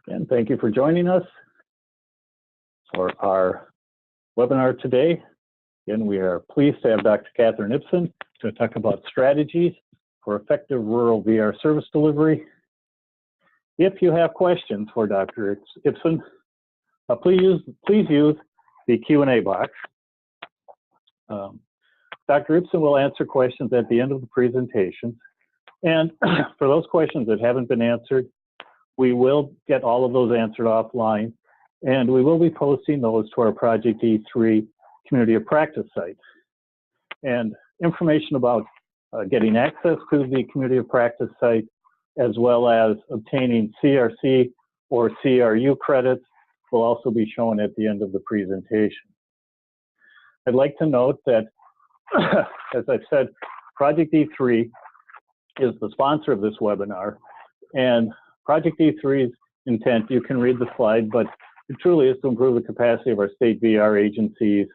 And thank you for joining us for our webinar today. Again, we are pleased to have Dr. Catherine Ipsen to talk about strategies for effective rural VR service delivery. If you have questions for Dr. Ipsen, please use the Q&A box. Dr. Ipsen will answer questions at the end of the presentation. And for those questions that haven't been answered, we will get all of those answered offline, and we will be posting those to our Project E3 Community of Practice site. And information about getting access to the Community of Practice site, as well as obtaining CRC or CRU credits, will also be shown at the end of the presentation. I'd like to note that, as I've said, Project E3 is the sponsor of this webinar, and Project E3's intent, you can read the slide, but it truly is to improve the capacity of our state VR agencies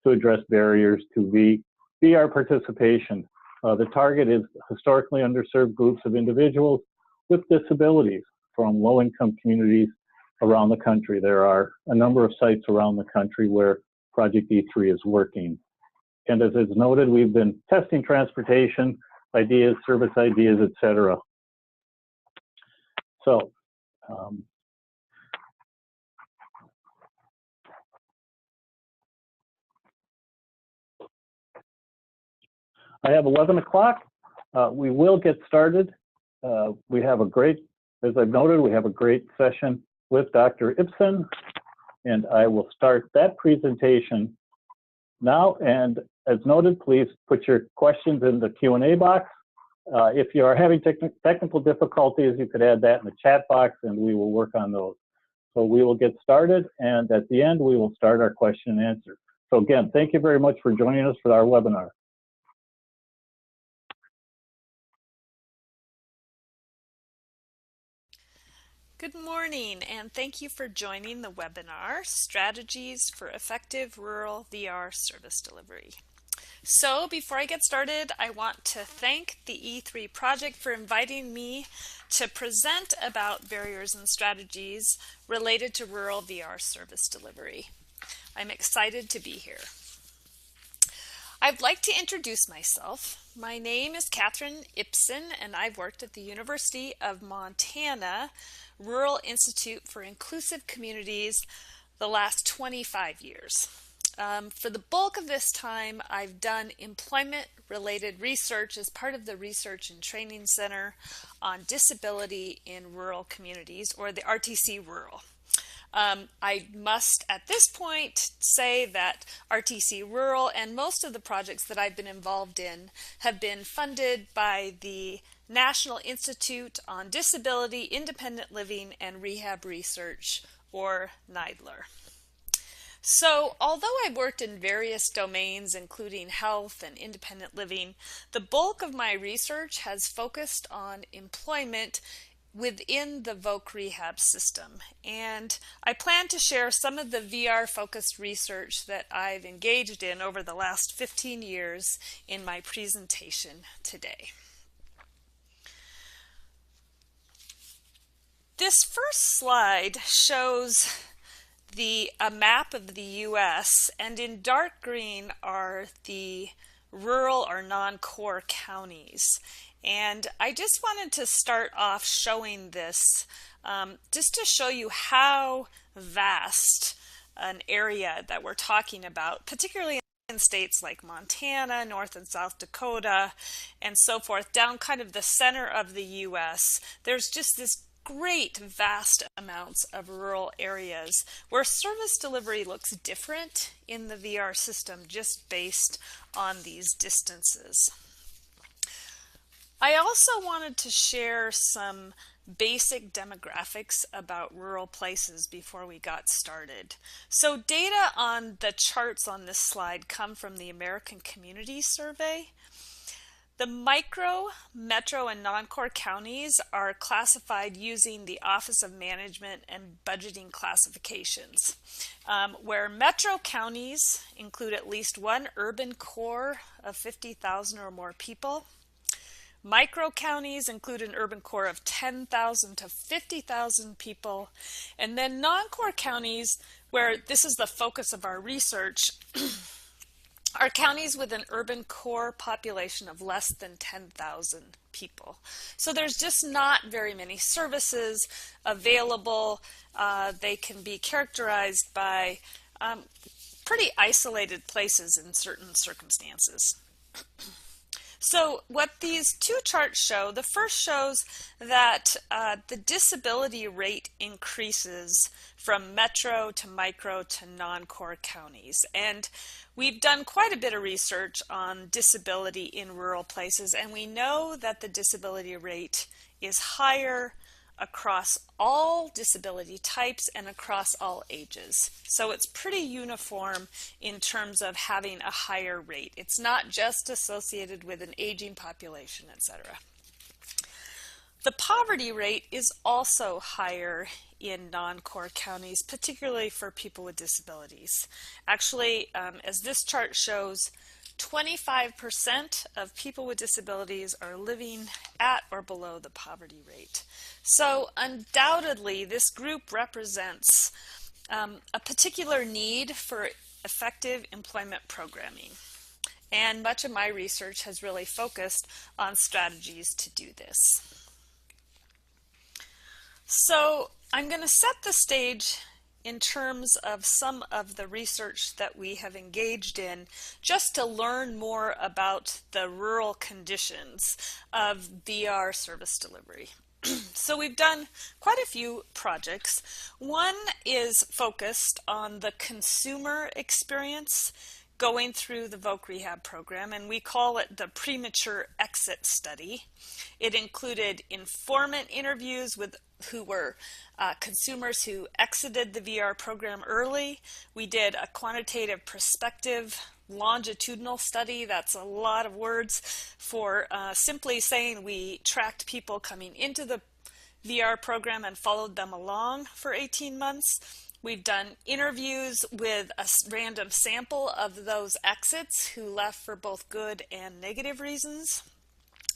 to address barriers to VR participation. The target is historically underserved groups of individuals with disabilities from low-income communities around the country. There are a number of sites around the country where Project E3 is working. And as is noted, we've been testing transportation ideas, service ideas, etc. So, I have 11 o'clock. We will get started. We have a great, as I've noted, we have a great session with Dr. Ipsen, and I will start that presentation now. And as noted, please put your questions in the Q&A box. If you are having technical difficulties, you could add that in the chat box, and we will work on those. So we will get started, and at the end, we will start our question and answer. So again, thank you very much for joining us for our webinar. Good morning, and thank you for joining the webinar, Strategies for Effective Rural VR Service Delivery. So before I get started, I want to thank the E3 project for inviting me to present about barriers and strategies related to rural VR service delivery. I'm excited to be here. I'd like to introduce myself. My name is Catherine Ipsen, and I've worked at the University of Montana Rural Institute for Inclusive Communities the last 25 years. For the bulk of this time, I've done employment-related research as part of the Research and Training Center on Disability in Rural Communities, or the RTC Rural. I must at this point say that RTC Rural and most of the projects that I've been involved in have been funded by the National Institute on Disability, Independent Living, and Rehab Research, or NIDLR. So, although I've worked in various domains, including health and independent living, the bulk of my research has focused on employment within the VOC rehab system. And I plan to share some of the VR-focused research that I've engaged in over the last 15 years in my presentation today. This first slide shows a map of the U.S., and in dark green are the rural or non-core counties. And I just wanted to start off showing this just to show you how vast an area that we're talking about, particularly in states like Montana, North and South Dakota, and so forth, down kind of the center of the U.S. There's just this great vast amounts of rural areas where service delivery looks different in the VR system just based on these distances. I also wanted to share some basic demographics about rural places before we got started. So data on the charts on this slide come from the American Community Survey. The micro, metro, and non-core counties are classified using the Office of Management and Budgeting classifications, where metro counties include at least one urban core of 50,000 or more people. Micro counties include an urban core of 10,000 to 50,000 people. And then non-core counties, where this is the focus of our research, are counties with an urban core population of less than 10,000 people. So there's just not very many services available. They can be characterized by pretty isolated places in certain circumstances. So what these two charts show, the first shows that the disability rate increases from metro to micro to non-core counties. And we've done quite a bit of research on disability in rural places, and we know that the disability rate is higher across all disability types and across all ages. So it's pretty uniform in terms of having a higher rate. It's not just associated with an aging population, etc. The poverty rate is also higher in non-core counties, particularly for people with disabilities. Actually, as this chart shows, 25% of people with disabilities are living at or below the poverty rate. So undoubtedly, this group represents a particular need for effective employment programming. And much of my research has really focused on strategies to do this. So I'm going to set the stage in terms of some of the research that we have engaged in, just to learn more about the rural conditions of VR service delivery. So we've done quite a few projects. One is focused on the consumer experience going through the VOC rehab program, and we call it the Premature Exit study. It included informant interviews with who were consumers who exited the VR program early. We did a quantitative prospective longitudinal study. That's a lot of words for simply saying we tracked people coming into the VR program and followed them along for 18 months. We've done interviews with a random sample of those exits who left for both good and negative reasons.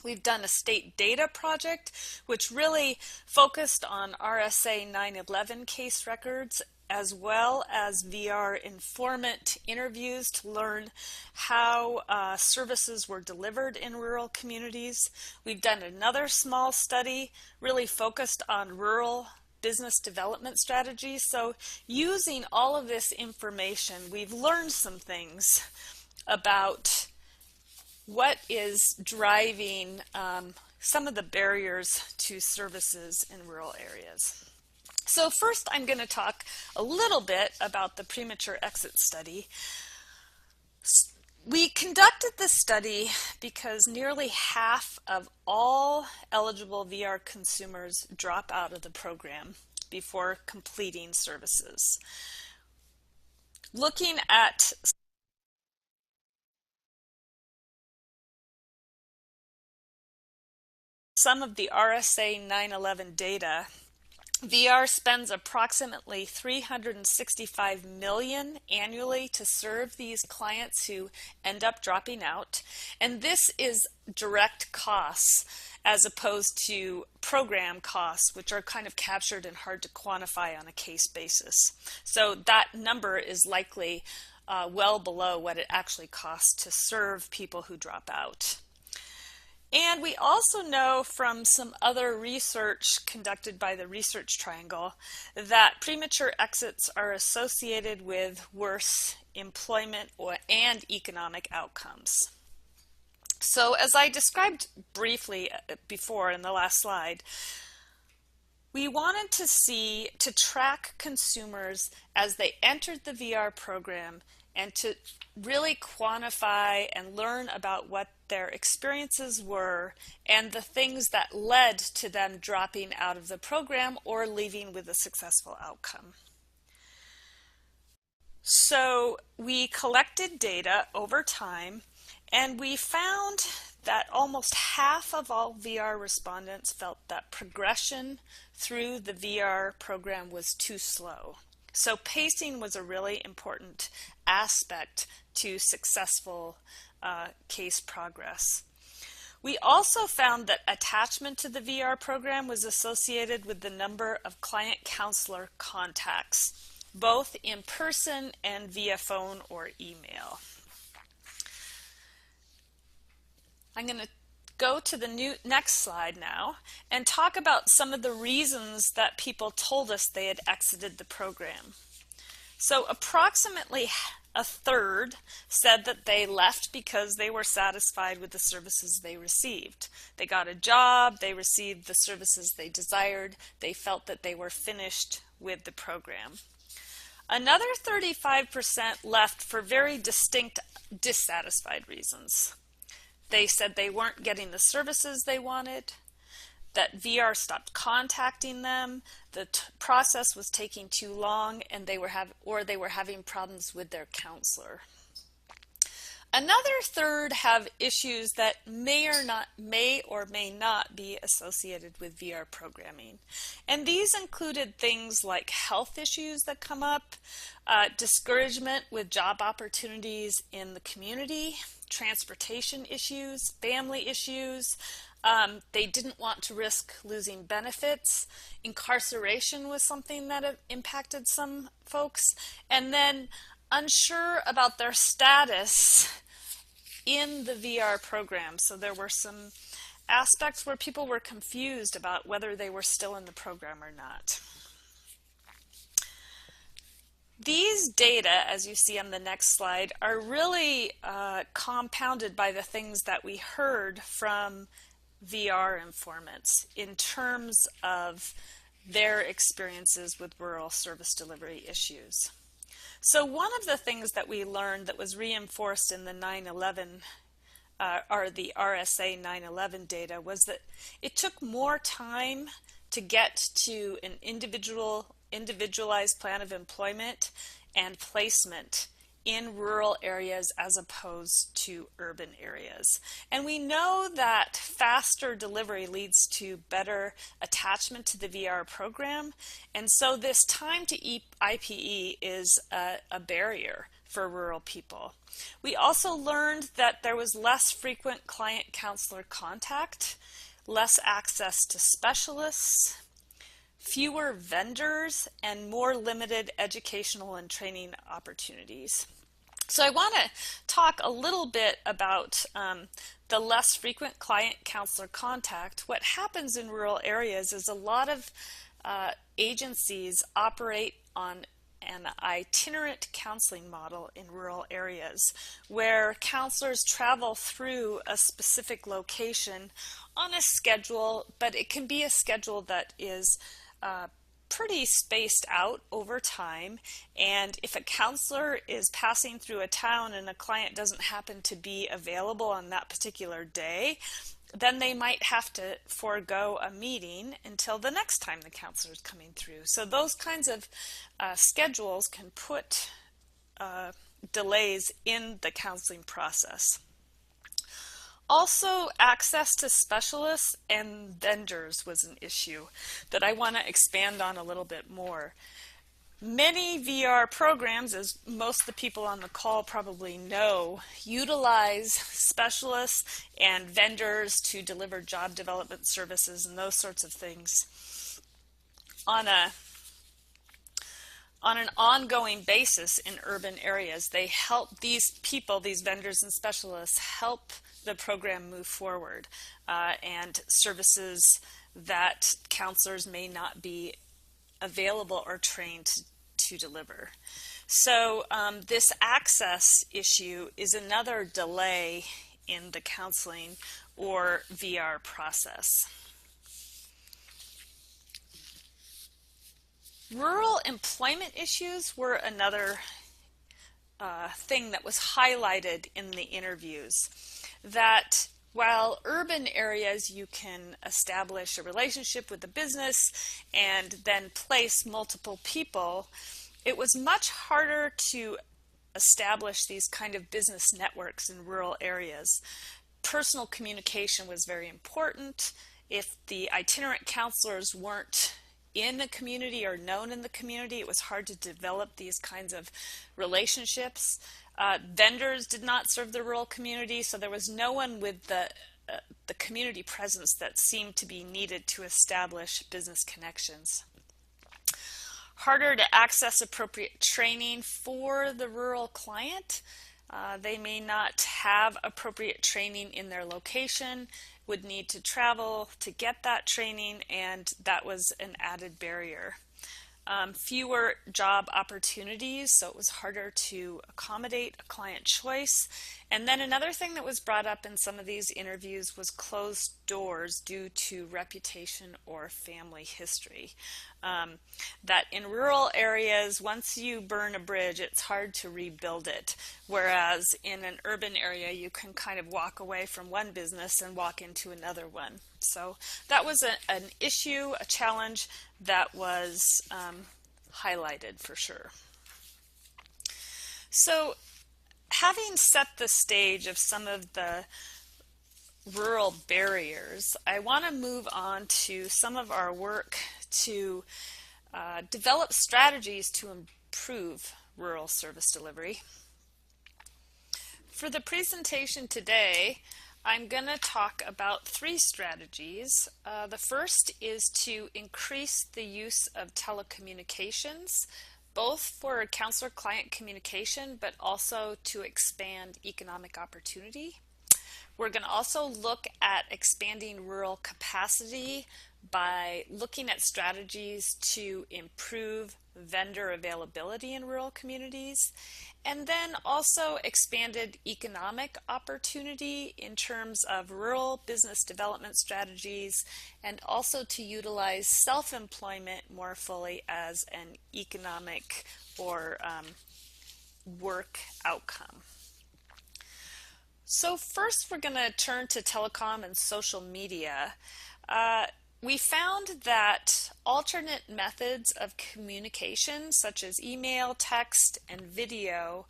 We've done a state data project, which really focused on RSA 911 case records, as well as VR informant interviews to learn how services were delivered in rural communities. We've done another small study really focused on rural business development strategies. So using all of this information, we've learned some things about what is driving some of the barriers to services in rural areas. So first, I'm going to talk a little bit about the Premature Exit study. We conducted this study because nearly half of all eligible VR consumers drop out of the program before completing services. Looking at some of the RSA 911 data, VR spends approximately $365 million annually to serve these clients who end up dropping out, and this is direct costs as opposed to program costs, which are kind of captured and hard to quantify on a case basis. So that number is likely well below what it actually costs to serve people who drop out. And we also know from some other research conducted by the Research Triangle that premature exits are associated with worse employment and economic outcomes. So as I described briefly before in the last slide, we wanted to track consumers as they entered the VR program and to really quantify and learn about what their experiences were and the things that led to them dropping out of the program or leaving with a successful outcome. So we collected data over time, and we found that almost half of all VR respondents felt that progression through the VR program was too slow. So pacing was a really important aspect to successful case progress. We also found that attachment to the VR program was associated with the number of client counselor contacts, both in person and via phone or email. I'm going to go to the next slide now and talk about some of the reasons that people told us they had exited the program. So approximately a third said that they left because they were satisfied with the services they received. They got a job, they received the services they desired, they felt that they were finished with the program. Another 35% left for very distinct dissatisfied reasons. They said they weren't getting the services they wanted, that VR stopped contacting them, the process was taking too long, and they were having problems with their counselor. Another third have issues that may or may not be associated with VR programming. And these included things like health issues that come up, discouragement with job opportunities in the community, transportation issues, family issues. They didn't want to risk losing benefits. Incarceration was something that impacted some folks. And then unsure about their status in the VR program. So there were some aspects where people were confused about whether they were still in the program or not. These data, as you see on the next slide, are really compounded by the things that we heard from VR informants in terms of their experiences with rural service delivery issues. So one of the things that we learned that was reinforced in the 9/11 or the RSA 9/11 data was that it took more time to get to an individualized plan of employment and placement in rural areas as opposed to urban areas. And we know that faster delivery leads to better attachment to the VR program. And so this time to IPE is a barrier for rural people. We also learned that there was less frequent client counselor contact, less access to specialists, fewer vendors, and more limited educational and training opportunities. So I want to talk a little bit about the less frequent client counselor contact. What happens in rural areas is a lot of agencies operate on an itinerant counseling model in rural areas where counselors travel through a specific location on a schedule, but it can be a schedule that is pretty spaced out over time. And if a counselor is passing through a town and a client doesn't happen to be available on that particular day, then they might have to forego a meeting until the next time the counselor is coming through. So those kinds of schedules can put delays in the counseling process. Also, access to specialists and vendors was an issue that I want to expand on a little bit more. Many VR programs, as most of the people on the call probably know, utilize specialists and vendors to deliver job development services and those sorts of things on an ongoing basis in urban areas. They help these people, these vendors and specialists, help the program move forward and services that counselors may not be available or trained to deliver. So this access issue is another delay in the counseling or VR process. Rural employment issues were another thing that was highlighted in the interviews. That while urban areas you can establish a relationship with the business and then place multiple people, it was much harder to establish these kind of business networks in rural areas. Personal communication was very important. If the itinerant counselors weren't in the community or known in the community, it was hard to develop these kinds of relationships. Vendors did not serve the rural community, so there was no one with the the community presence that seemed to be needed to establish business connections. Harder to access appropriate training for the rural client. They may not have appropriate training in their location, would need to travel to get that training, and that was an added barrier. Fewer job opportunities, so it was harder to accommodate a client choice. And then another thing that was brought up in some of these interviews was closed doors due to reputation or family history. That in rural areas, once you burn a bridge, it's hard to rebuild it. Whereas in an urban area, you can kind of walk away from one business and walk into another one. So that was an issue, a challenge that was highlighted for sure. So having set the stage of some of the rural barriers, I want to move on to some of our work to develop strategies to improve rural service delivery. For the presentation today, I'm going to talk about 3 strategies. The first is to increase the use of telecommunications, both for counselor-client communication, but also to expand economic opportunity. We're going to also look at expanding rural capacity by looking at strategies to improve vendor availability in rural communities, and then also expanded economic opportunity in terms of rural business development strategies, and also to utilize self-employment more fully as an economic or work outcome. So first we're going to turn to telecom and social media. We found that alternate methods of communication, such as email, text, and video,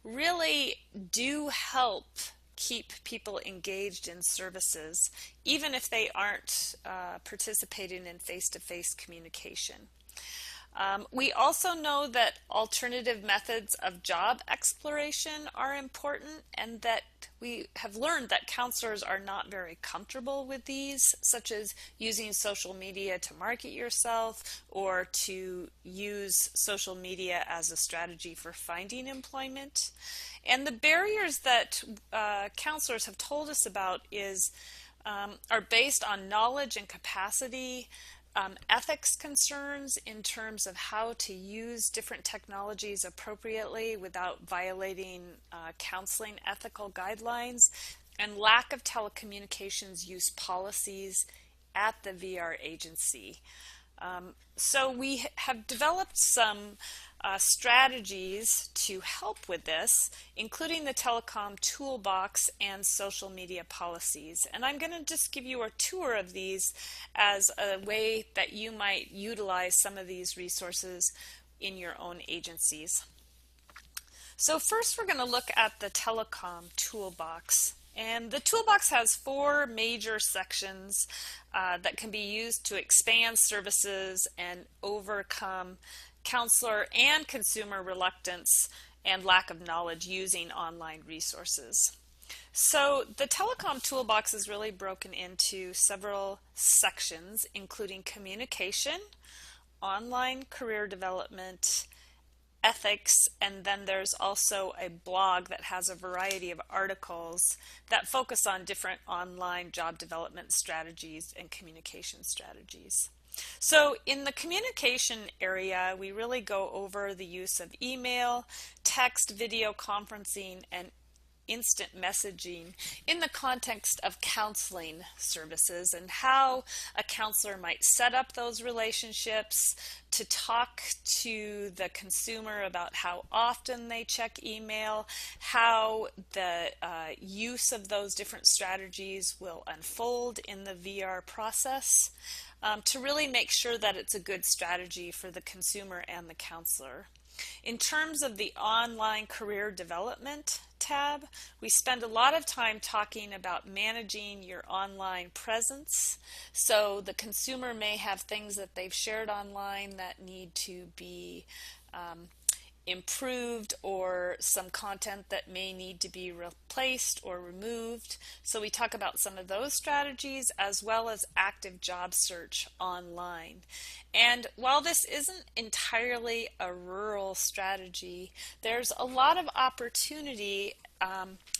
really do help keep people engaged in services, even if they aren't participating in face-to-face communication. We also know that alternative methods of job exploration are important, and that we have learned that counselors are not very comfortable with these, such as using social media to market yourself or to use social media as a strategy for finding employment. And the barriers that counselors have told us about are based on knowledge and capacity, ethics concerns in terms of how to use different technologies appropriately without violating counseling ethical guidelines, and lack of telecommunications use policies at the VR agency. So we have developed some strategies to help with this, including the Telecom Toolbox and social media policies. And I'm going to just give you a tour of these as a way that you might utilize some of these resources in your own agencies. So first we're going to look at the Telecom Toolbox. And the toolbox has 4 major sections that can be used to expand services and overcome counselor and consumer reluctance and lack of knowledge using online resources. So the Telecom Toolbox is really broken into several sections, including communication, online career development, ethics, and then there's also a blog that has a variety of articles that focus on different online job development strategies and communication strategies. So in the communication area, we really go over the use of email, text, video conferencing, and instant messaging in the context of counseling services and how a counselor might set up those relationships, to talk to the consumer about how often they check email, how the use of those different strategies will unfold in the VR process, to really make sure that it's a good strategy for the consumer and the counselor. In terms of the online career development tab, we spend a lot of time talking about managing your online presence. So the consumer may have things that they've shared online that need to be improved or some content that may need to be replaced or removed. So we talk about some of those strategies as well as active job search online. And while this isn't entirely a rural strategy, there's a lot of opportunity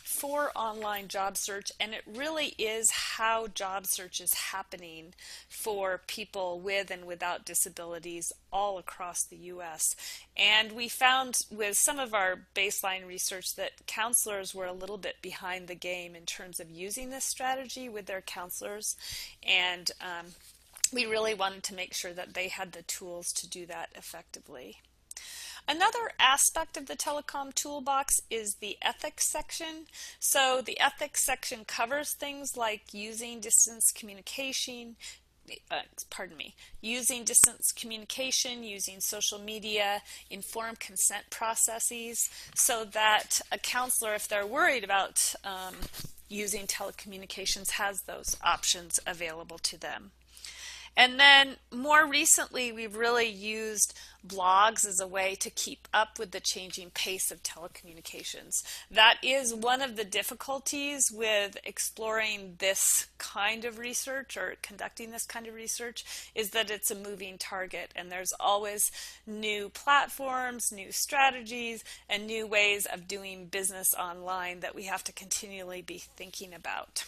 for online job search, and it really is how job search is happening for people with and without disabilities all across the US. And we found with some of our baseline research that counselors were a little bit behind the game in terms of using this strategy with their counselors, and we really wanted to make sure that they had the tools to do that effectively. Another aspect of the Telecom Toolbox is the ethics section. So the ethics section covers things like using distance communication, using social media, informed consent processes, so that a counselor, if they're worried about using telecommunications, has those options available to them. And then more recently, we've really used blogs as a way to keep up with the changing pace of telecommunications. That is one of the difficulties with exploring this kind of research or conducting this kind of research, is that it's a moving target, and there's always new platforms, new strategies, and new ways of doing business online that we have to continually be thinking about.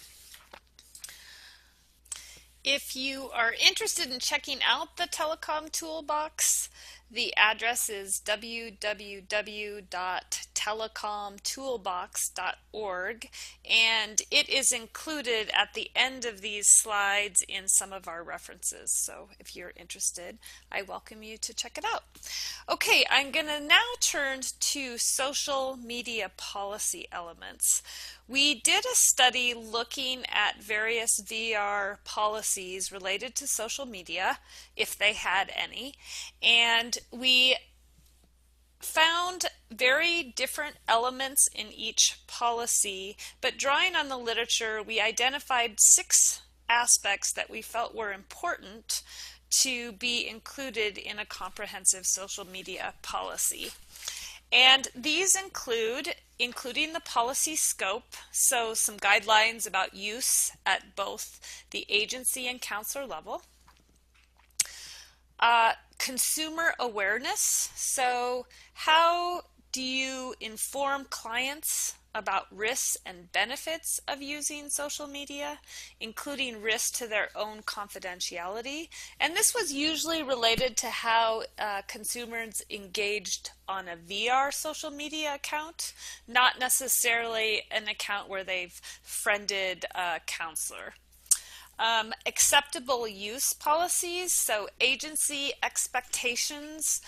If you are interested in checking out the Telecom Toolbox, the address is www.telecomtoolbox.org, and it is included at the end of these slides in some of our references. So if you're interested, I welcome you to check it out. Okay, I'm going to now turn to social media policy elements. We did a study looking at various VR policies related to social media, if they had any, and we found very different elements in each policy, but drawing on the literature, we identified 6 aspects that we felt were important to be included in a comprehensive social media policy. And these including the policy scope, so some guidelines about use at both the agency and counselor level. Consumer awareness, so how do you inform clients about risks and benefits of using social media, including risks to their own confidentiality. And this was usually related to how consumers engaged on a VR social media account, not necessarily an account where they've friended a counselor. Acceptable use policies, so agency expectations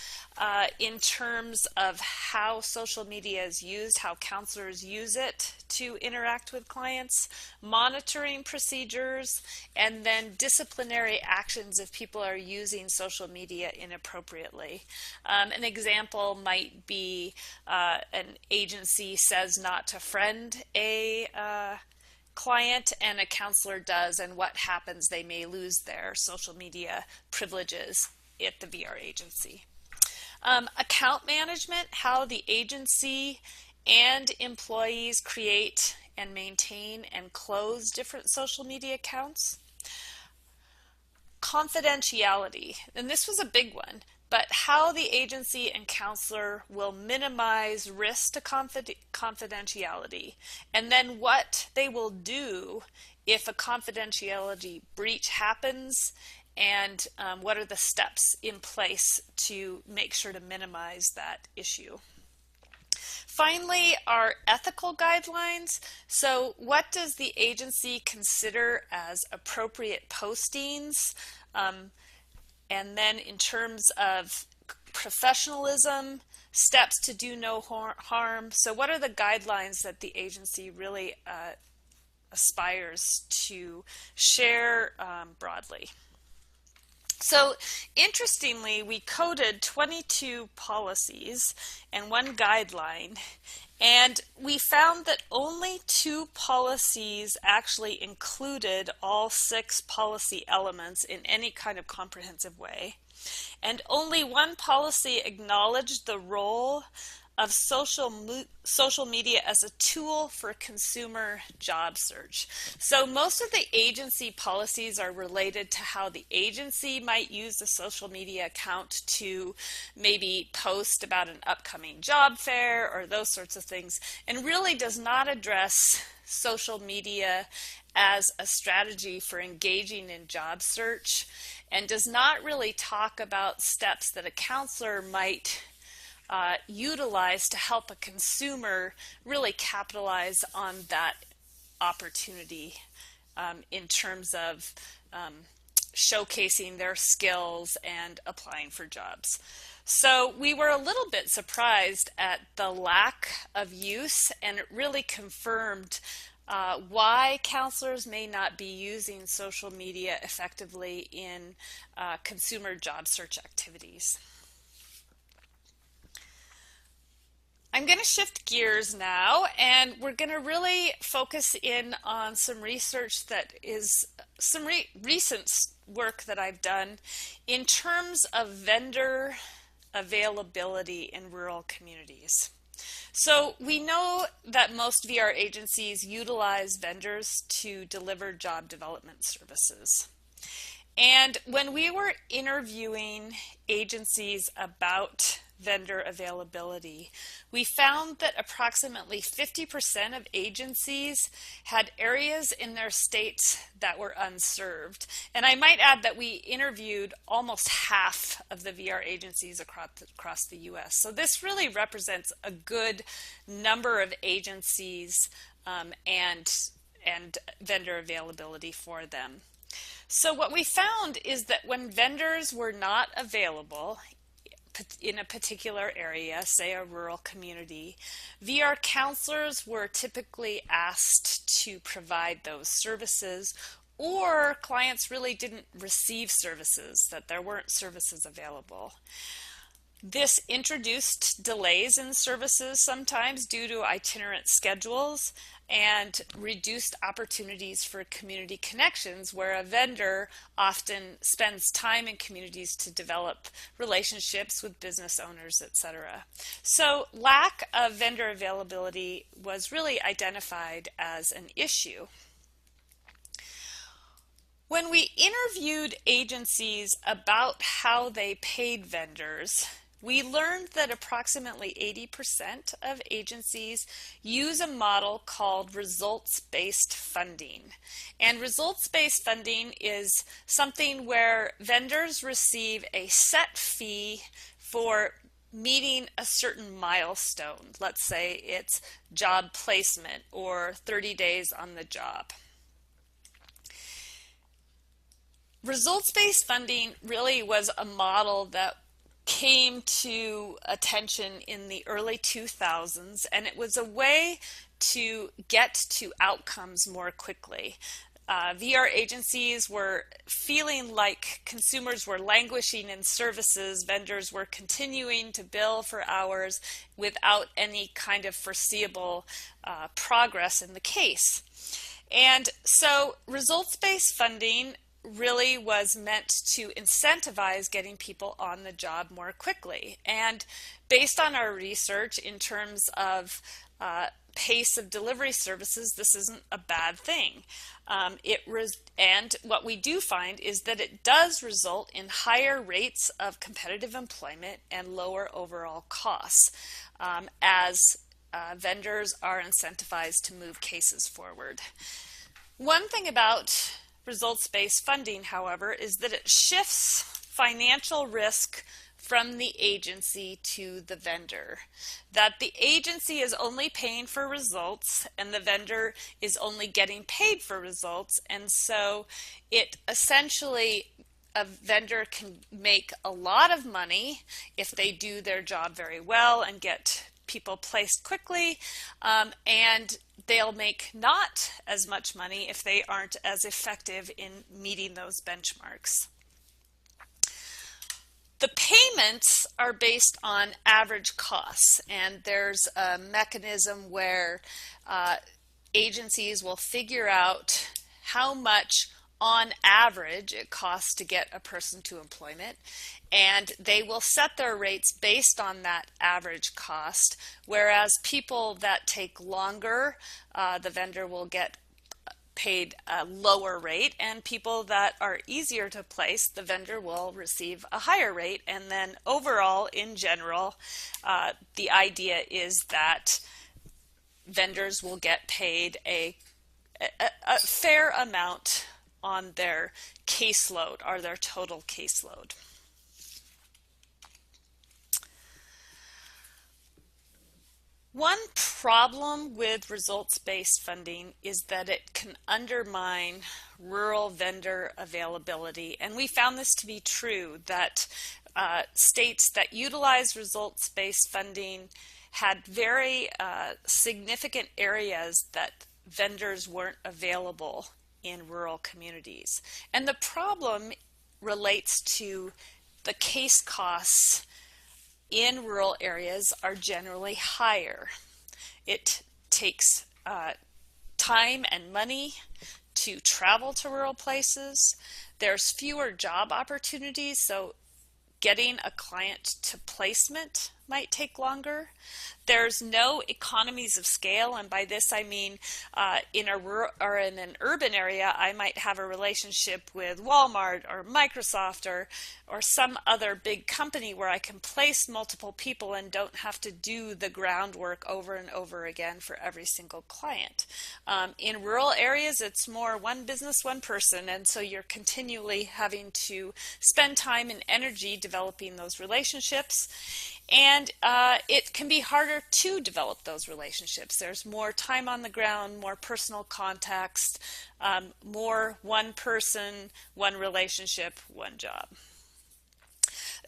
in terms of how social media is used, how counselors use it to interact with clients, monitoring procedures, and then disciplinary actions if people are using social media inappropriately. An example might be an agency says not to friend a client and a counselor does, and what happens, they may lose their social media privileges at the VR agency. Account management, how the agency and employees create and maintain and close different social media accounts. Confidentiality, and this was a big one, but how the agency and counselor will minimize risk to confidentiality, and then what they will do if a confidentiality breach happens, and what are the steps in place to make sure to minimize that issue. Finally, our ethical guidelines. So what does the agency consider as appropriate postings? And then in terms of professionalism, steps to do no harm. So what are the guidelines that the agency really aspires to share broadly? So interestingly, we coded 22 policies and 1 guideline, and we found that only 2 policies actually included all 6 policy elements in any kind of comprehensive way. And only one policy acknowledged the role of social media as a tool for consumer job search. So most of the agency policies are related to how the agency might use a social media account to maybe post about an upcoming job fair or those sorts of things, and really does not address social media as a strategy for engaging in job search, and does not really talk about steps that a counselor might utilize to help a consumer really capitalize on that opportunity in terms of showcasing their skills and applying for jobs. So we were a little bit surprised at the lack of use, and it really confirmed why counselors may not be using social media effectively in consumer job search activities. I'm going to shift gears now, and we're going to really focus in on some research that is some recent work that I've done in terms of vendor availability in rural communities. So we know that most VR agencies utilize vendors to deliver job development services. And when we were interviewing agencies about vendor availability, we found that approximately 50% of agencies had areas in their states that were unserved. And I might add that we interviewed almost half of the VR agencies across the US. So this really represents a good number of agencies and vendor availability for them. So what we found is that when vendors were not available in a particular area, say a rural community, VR counselors were typically asked to provide those services, or clients really didn't receive services, that there weren't services available. This introduced delays in services sometimes due to itinerant schedules, and reduced opportunities for community connections, where a vendor often spends time in communities to develop relationships with business owners, etc. So lack of vendor availability was really identified as an issue. When we interviewed agencies about how they paid vendors, we learned that approximately 80% of agencies use a model called results-based funding. And results-based funding is something where vendors receive a set fee for meeting a certain milestone. Let's say it's job placement or 30 days on the job. Results-based funding really was a model that came to attention in the early 2000s, and it was a way to get to outcomes more quickly. VR agencies were feeling like consumers were languishing in services, vendors were continuing to bill for hours without any kind of foreseeable progress in the case. And so results-based funding really was meant to incentivize getting people on the job more quickly. And based on our research in terms of pace of delivery services, this isn't a bad thing. And what we do find is that it does result in higher rates of competitive employment and lower overall costs as vendors are incentivized to move cases forward. One thing about results-based funding, however, is that it shifts financial risk from the agency to the vendor. That the agency is only paying for results and the vendor is only getting paid for results, and so it essentially, a vendor can make a lot of money if they do their job very well and get people placed quickly, and they'll make not as much money if they aren't as effective in meeting those benchmarks. The payments are based on average costs, and there's a mechanism where agencies will figure out how much on average it costs to get a person to employment, and they will set their rates based on that average cost, whereas people that take longer, the vendor will get paid a lower rate, and people that are easier to place, the vendor will receive a higher rate. And then overall, in general, the idea is that vendors will get paid a fair amount on their caseload, or their total caseload. One problem with results-based funding is that it can undermine rural vendor availability. And we found this to be true, that states that utilize results-based funding had very significant areas that vendors weren't available in rural communities. And the problem relates to the case costs in rural areas are generally higher. It takes time and money to travel to rural places. There's fewer job opportunities, so getting a client to placement might take longer. There's no economies of scale, and by this I mean in an urban area, I might have a relationship with Walmart or Microsoft or some other big company where I can place multiple people and don't have to do the groundwork over and over again for every single client. In rural areas, it's more one business, one person, and so you're continually having to spend time and energy developing those relationships. And it can be harder to develop those relationships. There's more time on the ground, more personal context, more one person, one relationship, one job.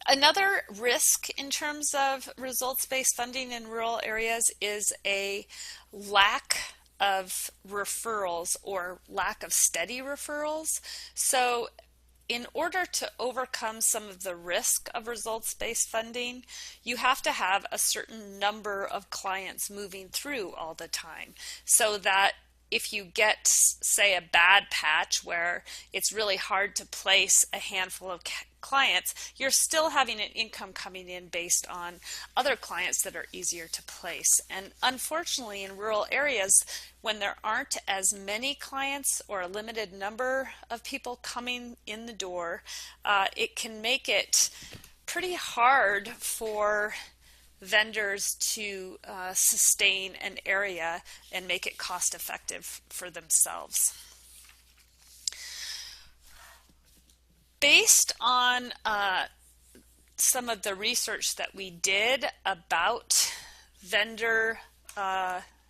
Another risk in terms of results-based funding in rural areas is a lack of referrals or lack of steady referrals. So in order to overcome some of the risk of results-based funding, you have to have a certain number of clients moving through all the time, so that if you get, say, a bad patch where it's really hard to place a handful of clients, you're still having an income coming in based on other clients that are easier to place. And unfortunately, in rural areas, when there aren't as many clients or a limited number of people coming in the door, it can make it pretty hard for vendors to sustain an area and make it cost effective for themselves. Based on some of the research that we did about vendor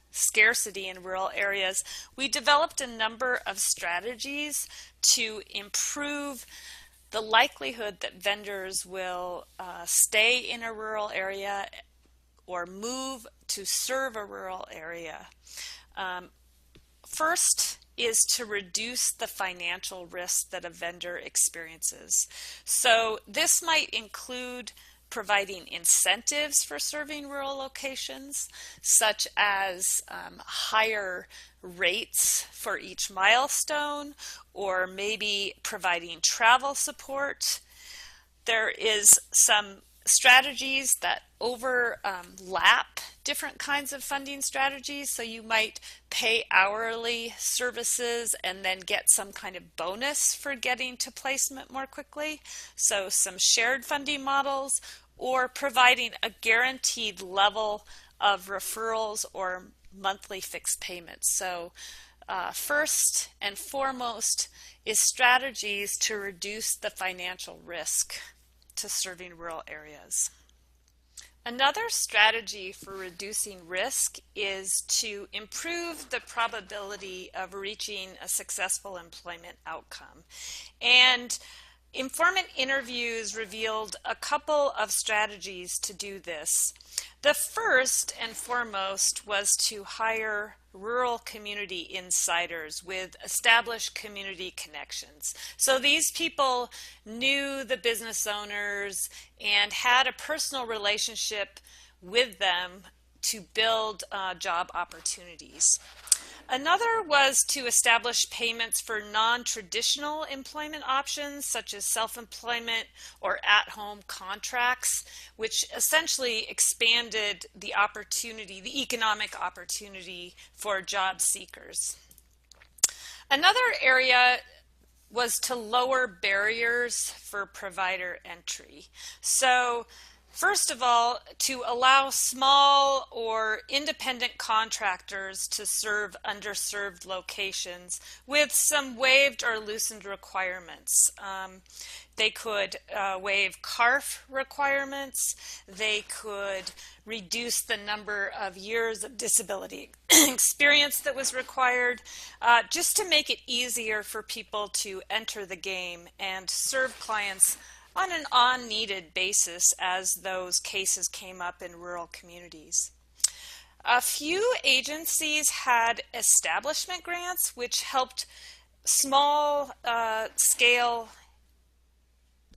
scarcity in rural areas, we developed a number of strategies to improve the likelihood that vendors will stay in a rural area or move to serve a rural area. First is to reduce the financial risk that a vendor experiences. So this might include providing incentives for serving rural locations, such as higher rates for each milestone, or maybe providing travel support. There is some strategies that overlap different kinds of funding strategies. So you might pay hourly services and then get some kind of bonus for getting to placement more quickly. So some shared funding models, or providing a guaranteed level of referrals or monthly fixed payments. So first and foremost is strategies to reduce the financial risk to serving rural areas. Another strategy for reducing risk is to improve the probability of reaching a successful employment outcome. And informant interviews revealed a couple of strategies to do this. The first and foremost was to hire rural community insiders with established community connections. So these people knew the business owners and had a personal relationship with them to build job opportunities. Another was to establish payments for non-traditional employment options such as self-employment or at-home contracts, which essentially expanded the opportunity, the economic opportunity for job seekers. Another area was to lower barriers for provider entry. So first of all, to allow small or independent contractors to serve underserved locations with some waived or loosened requirements. They could waive CARF requirements. They could reduce the number of years of disability experience that was required, just to make it easier for people to enter the game and serve clients on an on-needed basis as those cases came up in rural communities. A few agencies had establishment grants, which helped small scale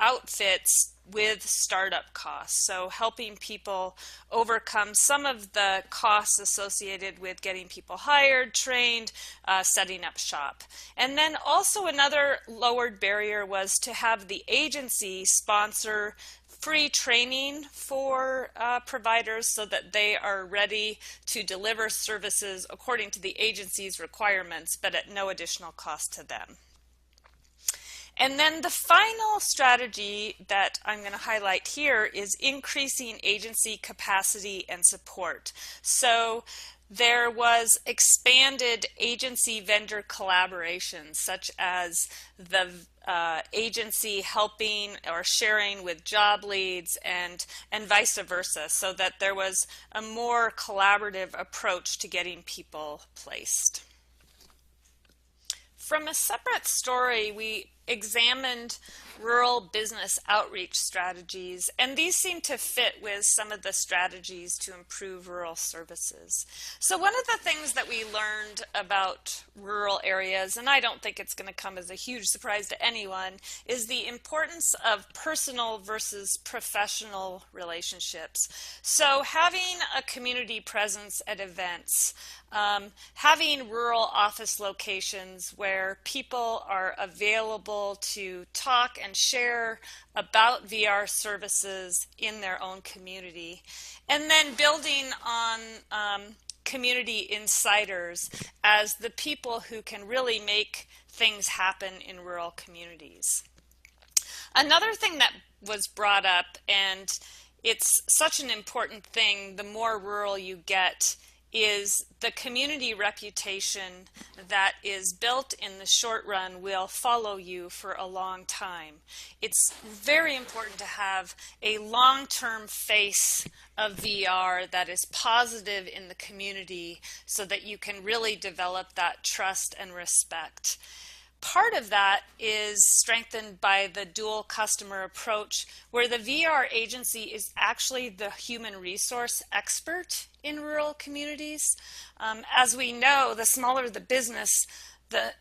outfits with startup costs, so helping people overcome some of the costs associated with getting people hired, trained, setting up shop. And then also another lowered barrier was to have the agency sponsor free training for providers so that they are ready to deliver services according to the agency's requirements, but at no additional cost to them. And then the final strategy that I'm going to highlight here is increasing agency capacity and support. So there was expanded agency vendor collaboration, such as the agency helping or sharing with job leads and vice versa, so that there was a more collaborative approach to getting people placed. From a separate story, we examined rural business outreach strategies, and these seem to fit with some of the strategies to improve rural services. So one of the things that we learned about rural areas, and I don't think it's going to come as a huge surprise to anyone, is the importance of personal versus professional relationships. So having a community presence at events, having rural office locations where people are available to talk and share about VR services in their own community, and then building on community insiders as the people who can really make things happen in rural communities. Another thing that was brought up, and it's such an important thing the more rural you get, is the community reputation that is built in the short run will follow you for a long time. It's very important to have a long-term face of VR that is positive in the community so that you can really develop that trust and respect. Part of that is strengthened by the dual customer approach, where the VR agency is actually the human resource expert in rural communities. As we know, the smaller the business, the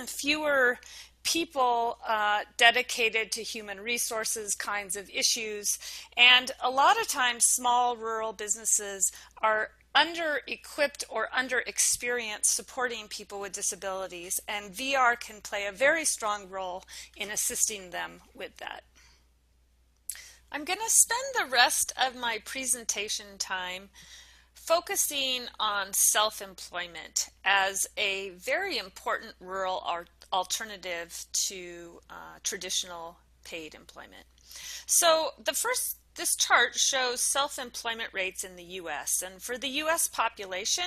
fewer people dedicated to human resources kinds of issues. And a lot of times small rural businesses are under-equipped or under-experienced supporting people with disabilities, and VR can play a very strong role in assisting them with that. I'm going to spend the rest of my presentation time focusing on self-employment as a very important rural alternative to traditional paid employment. So this chart shows self-employment rates in the U.S. And for the U.S. population,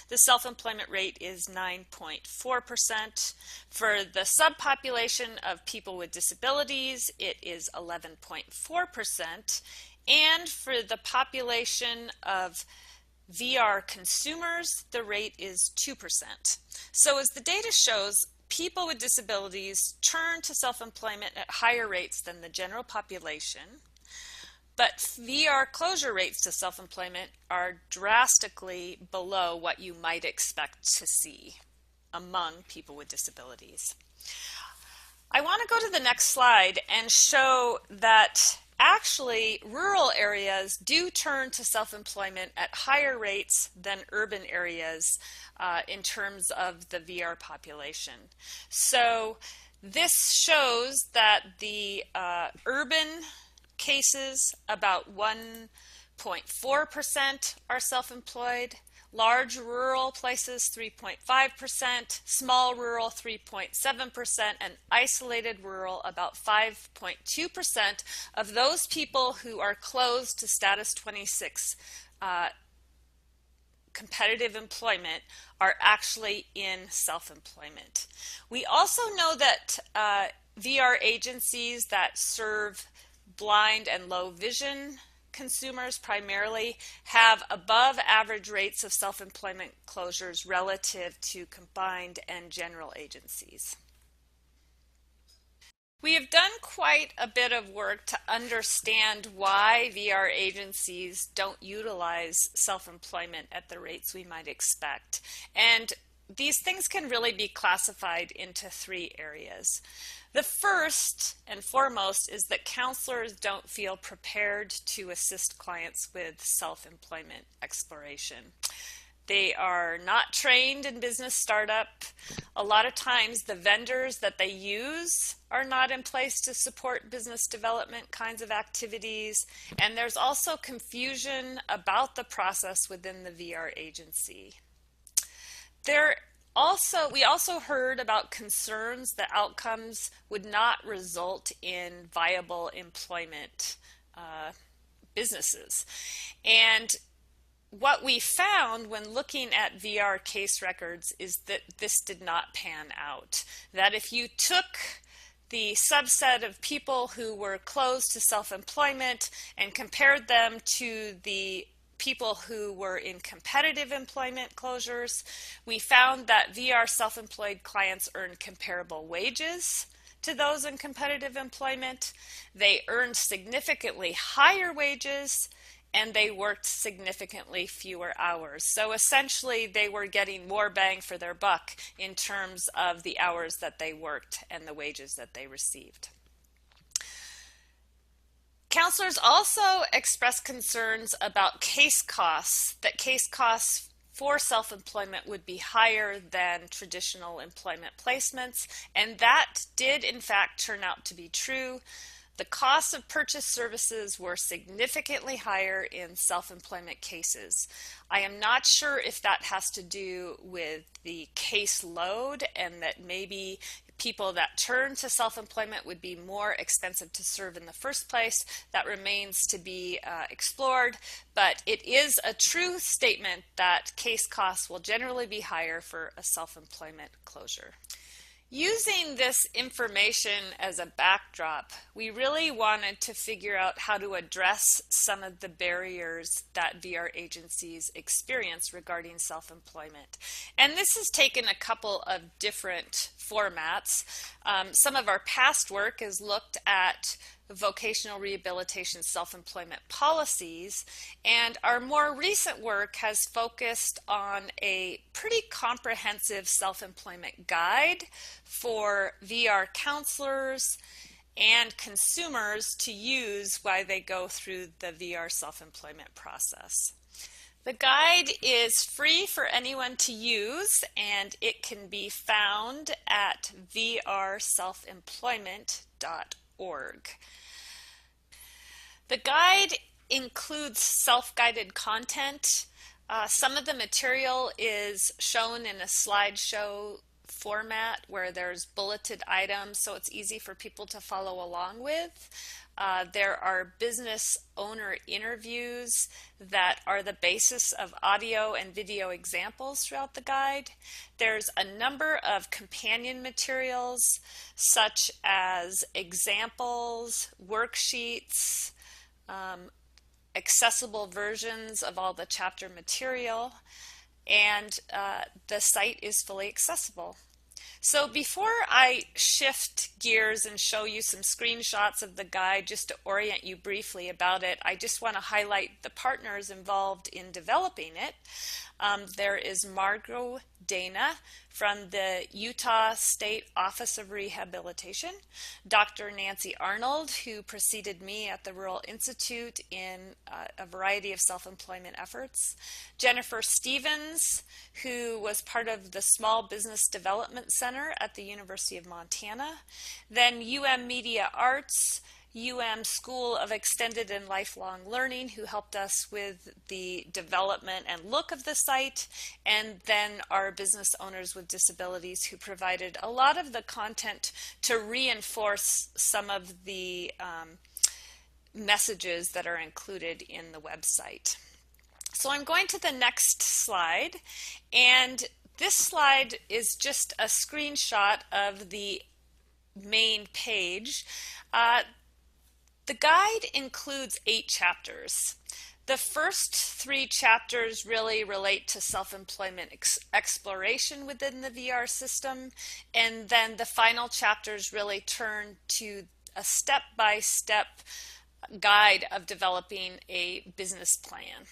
the self-employment rate is 9.4%. For the subpopulation of people with disabilities, it is 11.4%. And for the population of VR consumers, the rate is 2%. So as the data shows, people with disabilities turn to self-employment at higher rates than the general population. But VR closure rates to self-employment are drastically below what you might expect to see among people with disabilities. I want to go to the next slide and show that actually, rural areas do turn to self-employment at higher rates than urban areas in terms of the VR population. So this shows that the urban cases, about 1.4% are self-employed. Large rural places, 3.5%, small rural, 3.7%, and isolated rural, about 5.2% of those people who are closed to status 26 competitive employment are actually in self-employment. We also know that VR agencies that serve blind and low vision consumers primarily have above average rates of self-employment closures relative to combined and general agencies. We have done quite a bit of work to understand why VR agencies don't utilize self-employment at the rates we might expect. And these things can really be classified into three areas. The first and foremost is that counselors don't feel prepared to assist clients with self-employment exploration. They are not trained in business startup. A lot of times the vendors that they use are not in place to support business development kinds of activities. And there's also confusion about the process within the VR agency. We also heard about concerns that outcomes would not result in viable employment businesses. And what we found when looking at VR case records is that this did not pan out. That if you took the subset of people who were closed to self-employment and compared them to the people who were in competitive employment closures, we found that VR self-employed clients earned comparable wages to those in competitive employment. They earned significantly higher wages, and they worked significantly fewer hours. So essentially, they were getting more bang for their buck in terms of the hours that they worked and the wages that they received. Counselors also expressed concerns about case costs, that case costs for self-employment would be higher than traditional employment placements, and that did in fact turn out to be true. The costs of purchased services were significantly higher in self-employment cases. I am not sure if that has to do with the caseload and that maybe people that turn to self-employment would be more expensive to serve in the first place. That remains to be explored, but it is a true statement that case costs will generally be higher for a self-employment closure. Using this information as a backdrop, we really wanted to figure out how to address some of the barriers that VR agencies experience regarding self-employment. And this has taken a couple of different formats. Some of our past work has looked at vocational rehabilitation self-employment policies, and our more recent work has focused on a pretty comprehensive self-employment guide for VR counselors and consumers to use while they go through the VR self-employment process. The guide is free for anyone to use, and it can be found at vrselfemployment.org. The guide includes self-guided content. Some of the material is shown in a slideshow format where there's bulleted items, so it's easy for people to follow along with. There are business owner interviews that are the basis of audio and video examples throughout the guide. There's a number of companion materials such as examples, worksheets, accessible versions of all the chapter material, and the site is fully accessible. So before I shift gears and show you some screenshots of the guide just to orient you briefly about it, I just want to highlight the partners involved in developing it. There is Margot Dana from the Utah State Office of Rehabilitation, Dr. Nancy Arnold, who preceded me at the Rural Institute in a variety of self-employment efforts, Jennifer Stevens, who was part of the Small Business Development Center at the University of Montana, then Media Arts, School of Extended and Lifelong Learning, who helped us with the development and look of the site, and then our business owners with disabilities, who provided a lot of the content to reinforce some of the messages that are included in the website. So I'm going to the next slide, and this slide is just a screenshot of the main page. The guide includes 8 chapters. The first 3 chapters really relate to self-employment exploration within the VR system, and then the final chapters really turn to a step-by-step guide of developing a business plan.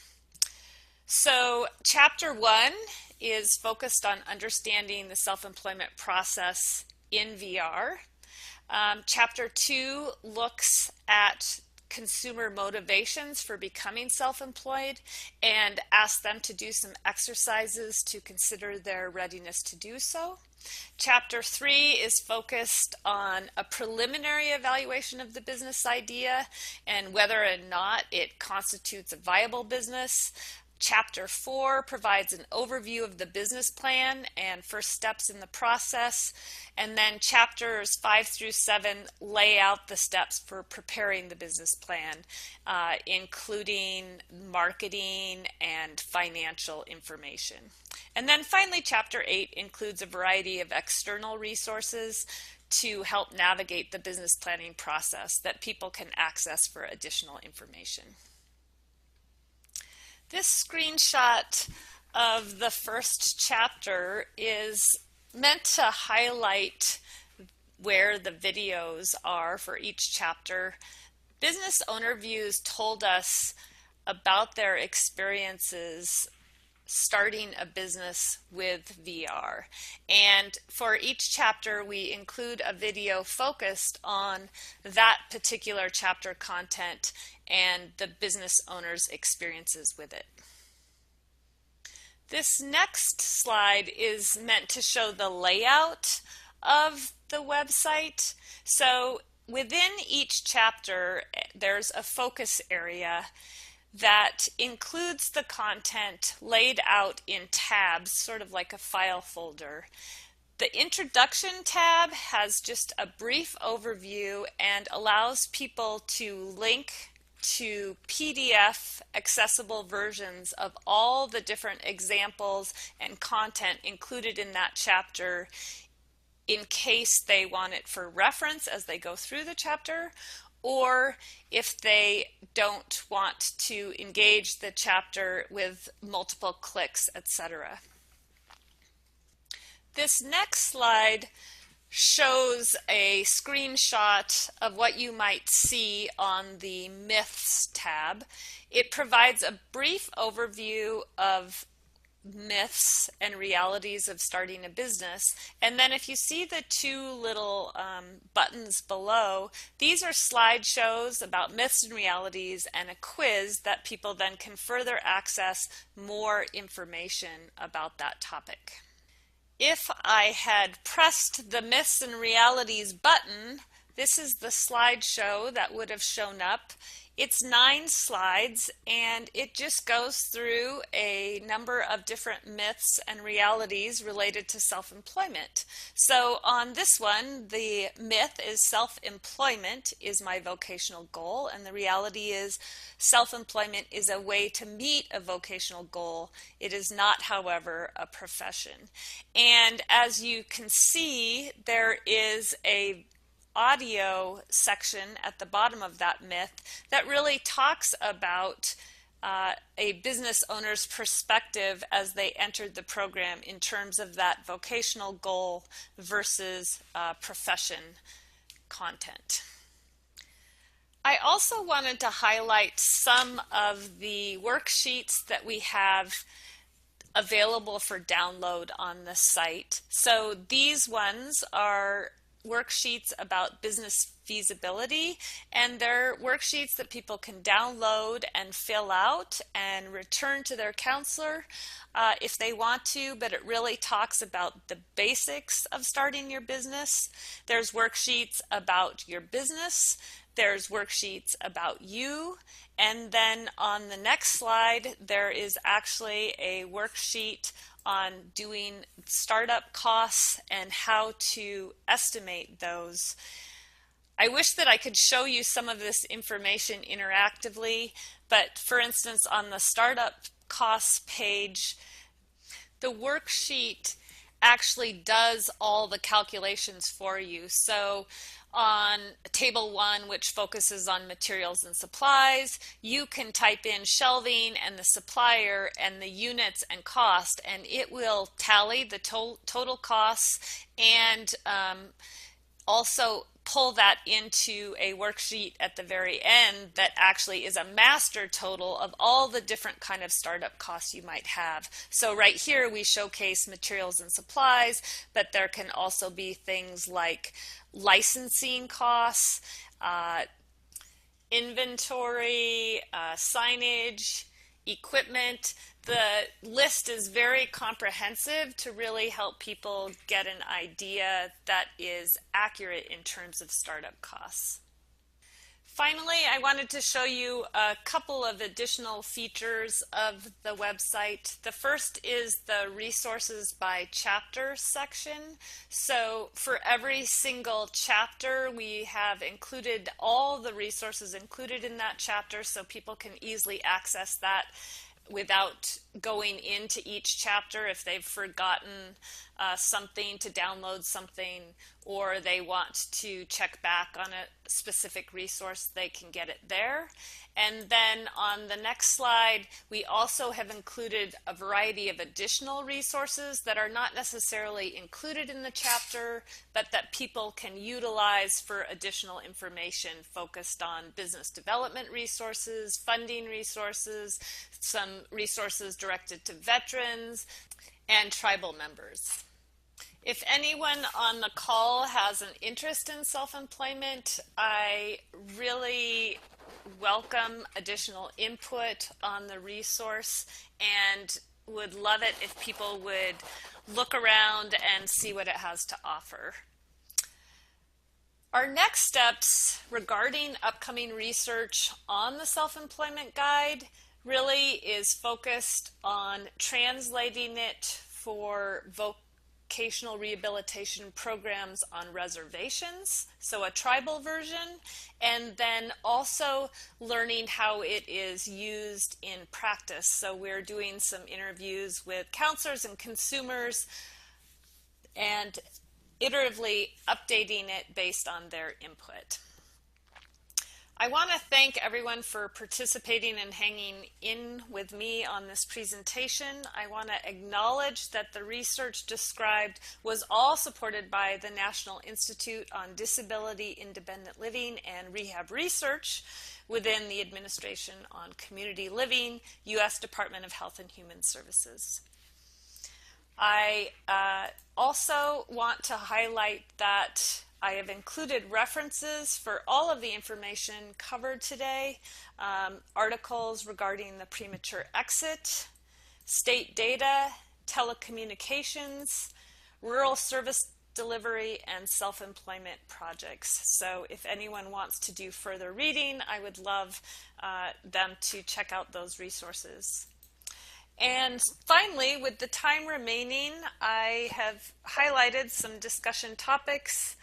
So chapter 1 is focused on understanding the self-employment process in VR. Chapter 2 looks at consumer motivations for becoming self-employed and asks them to do some exercises to consider their readiness to do so. Chapter 3 is focused on a preliminary evaluation of the business idea and whether or not it constitutes a viable business. Chapter 4 provides an overview of the business plan and first steps in the process. And then chapters 5 through 7 lay out the steps for preparing the business plan, including marketing and financial information. And then finally, chapter 8 includes a variety of external resources to help navigate the business planning process that people can access for additional information. This screenshot of the first chapter is meant to highlight where the videos are for each chapter. Business owner views told us about their experiences starting a business with VR. And for each chapter, we include a video focused on that particular chapter content and the business owner's experiences with it. This next slide is meant to show the layout of the website. So within each chapter, there's a focus area that includes the content laid out in tabs, sort of like a file folder. The introduction tab has just a brief overview and allows people to link to PDF accessible versions of all the different examples and content included in that chapter in case they want it for reference as they go through the chapter, or if they don't want to engage the chapter with multiple clicks, etc. This next slide shows a screenshot of what you might see on the Myths tab. It provides a brief overview of myths and realities of starting a business. And then if you see the 2 little buttons below, these are slideshows about myths and realities and a quiz that people then can further access more information about that topic. If I had pressed the myths and realities button, this is the slideshow that would have shown up. It's 9 slides, and it just goes through a number of different myths and realities related to self-employment. So on this one, the myth is self-employment is my vocational goal, and the reality is self-employment is a way to meet a vocational goal. It is not, however, a profession. And as you can see, there is a audio section at the bottom of that myth that really talks about a business owner's perspective as they entered the program in terms of that vocational goal versus profession content. I also wanted to highlight some of the worksheets that we have available for download on the site. So these ones are worksheets about business feasibility, and they're worksheets that people can download and fill out and return to their counselor if they want to, but it really talks about the basics of starting your business. There's worksheets about your business, there's worksheets about you, and then on the next slide there is actually a worksheet on doing startup costs and how to estimate those. I wish that I could show you some of this information interactively, but for instance, on the startup costs page, the worksheet actually does all the calculations for you. So on table 1, which focuses on materials and supplies, you can type in shelving and the supplier and the units and cost, and it will tally the total costs and also pull that into a worksheet at the very end that actually is a master total of all the different kind of startup costs you might have. So right here we showcase materials and supplies, but there can also be things like licensing costs, inventory, signage, equipment. The list is very comprehensive to really help people get an idea that is accurate in terms of startup costs. Finally, I wanted to show you a couple of additional features of the website. The first is the resources by chapter section. So for every single chapter, we have included all the resources included in that chapter so people can easily access that without going into each chapter if they've forgotten something, to download something, or they want to check back on a specific resource, they can get it there. And then on the next slide, we also have included a variety of additional resources that are not necessarily included in the chapter, but that people can utilize for additional information focused on business development resources, funding resources, some resources directed to veterans and tribal members. If anyone on the call has an interest in self-employment, I really welcome additional input on the resource and would love it if people would look around and see what it has to offer. Our next steps regarding upcoming research on the self-employment guide really is focused on translating it for vocational rehabilitation programs on reservations, so a tribal version, and then also learning how it is used in practice. So we're doing some interviews with counselors and consumers and iteratively updating it based on their input. I want to thank everyone for participating and hanging in with me on this presentation. I want to acknowledge that the research described was all supported by the National Institute on Disability Independent Living and Rehab Research within the Administration on Community Living, U.S. Department of Health and Human Services. I also want to highlight that I have included references for all of the information covered today, articles regarding the Premature Exit, state data, telecommunications, rural service delivery, and self-employment projects. So if anyone wants to do further reading, I would love them to check out those resources. And finally, with the time remaining, I have highlighted some discussion topics.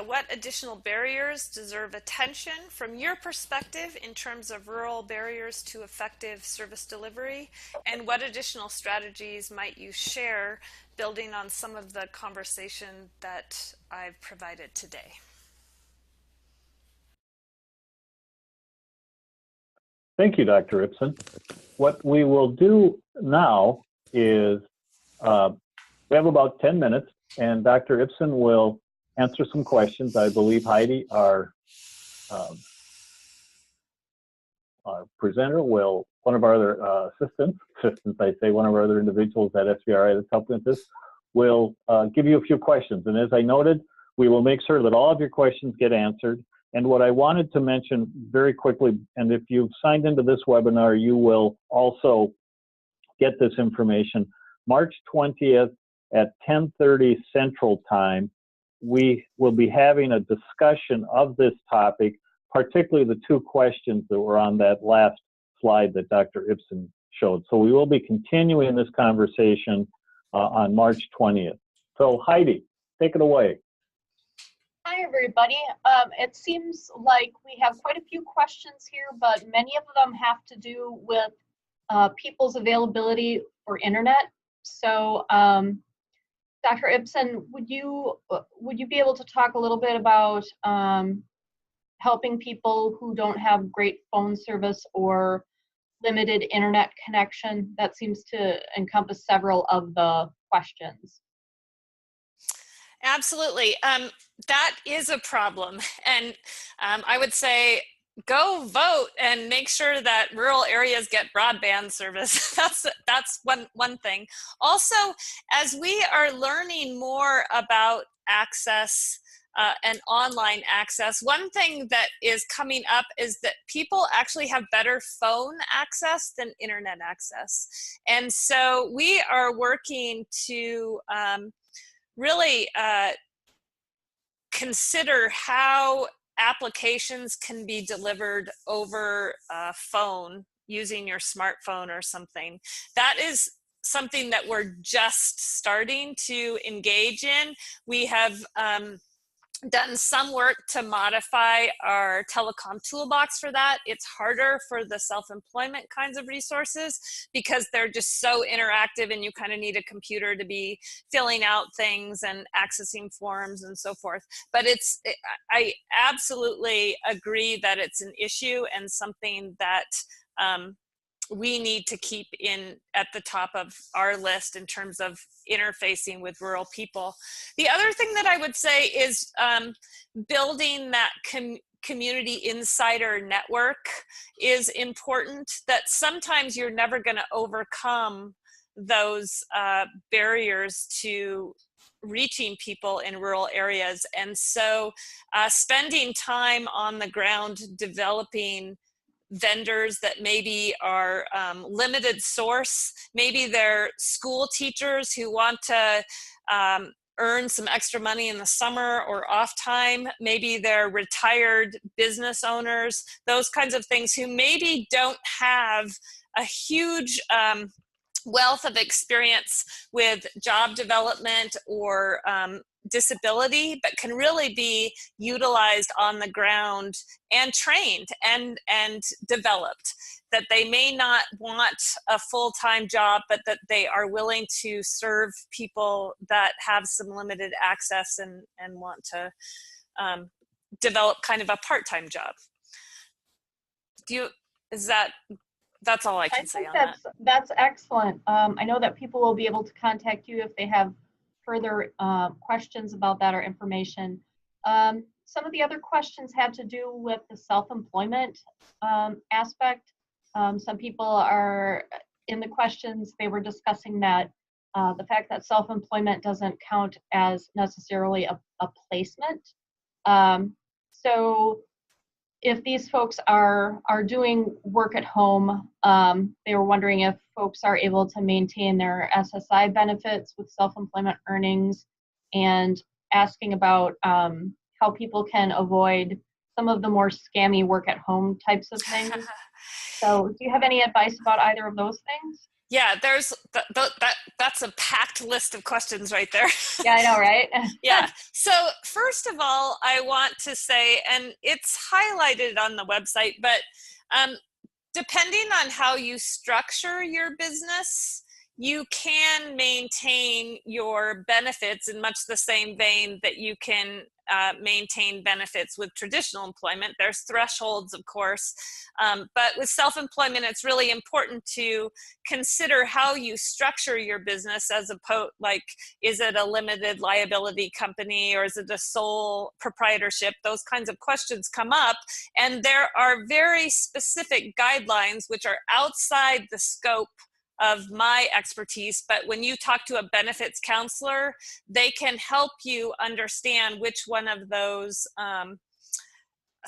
What additional barriers deserve attention from your perspective in terms of rural barriers to effective service delivery? And what additional strategies might you share building on some of the conversation that I've provided today? Thank you, Dr. Ipsen. What we will do now is we have about 10 minutes, and Dr. Ipsen will answer some questions. I believe Heidi, our presenter, will one of our other assistants, one of our other individuals at SVRI that's helping with this, will give you a few questions. And as I noted, we will make sure that all of your questions get answered. And what I wanted to mention very quickly, and if you've signed into this webinar, you will also get this information. March 20th at 10:30 Central Time, we will be having a discussion of this topic, particularly the two questions that were on that last slide that Dr. Ipsen showed. So we will be continuing this conversation on March 20th. So Heidi, take it away. Hi, everybody. It seems like we have quite a few questions here, but many of them have to do with people's availability for internet. So, Dr. Ipsen, would you be able to talk a little bit about helping people who don't have great phone service or limited internet connection? That seems to encompass several of the questions. Absolutely. That is a problem. And I would say go vote and make sure that rural areas get broadband service. That's one thing. Also, as we are learning more about access and online access, one thing that is coming up is that people actually have better phone access than internet access. And so we are working to really consider how applications can be delivered over a phone using your smartphone or something. That is something that we're just starting to engage in. We have done some work to modify our Telecom Toolbox for that. It's harder for the self-employment kinds of resources because they're just so interactive and you kind of need a computer to be filling out things and accessing forms and so forth. But I absolutely agree that it's an issue and something that we need to keep at the top of our list in terms of interfacing with rural people. The other thing that I would say is building that community insider network is important, that sometimes you're never going to overcome those barriers to reaching people in rural areas. And so spending time on the ground developing vendors that maybe are limited source, maybe they're school teachers who want to earn some extra money in the summer or off time, maybe they're retired business owners, those kinds of things, who maybe don't have a huge wealth of experience with job development or disability, but can really be utilized on the ground and trained and developed, that they may not want a full-time job, but that they are willing to serve people that have some limited access and want to develop kind of a part-time job. That's all I can say on that. That's excellent. I know that people will be able to contact you if they have further questions about that or information. Some of the other questions had to do with the self-employment aspect. Some people are, in the questions, they were discussing that the fact that self-employment doesn't count as necessarily a placement. So if these folks are doing work at home, they were wondering if folks are able to maintain their SSI benefits with self-employment earnings, and asking about how people can avoid some of the more scammy work at home types of things. So do you have any advice about either of those things? Yeah, there's that's a packed list of questions right there. Yeah, I know, right? Yeah. So first of all, I want to say, and it's highlighted on the website, but depending on how you structure your business, you can maintain your benefits in much the same vein that you can maintain benefits with traditional employment. There's thresholds, of course, but with self-employment, it's really important to consider how you structure your business as opposed, like, is it a limited liability company or is it a sole proprietorship? Those kinds of questions come up, and there are very specific guidelines which are outside the scope of my expertise, but when you talk to a benefits counselor, they can help you understand which one of those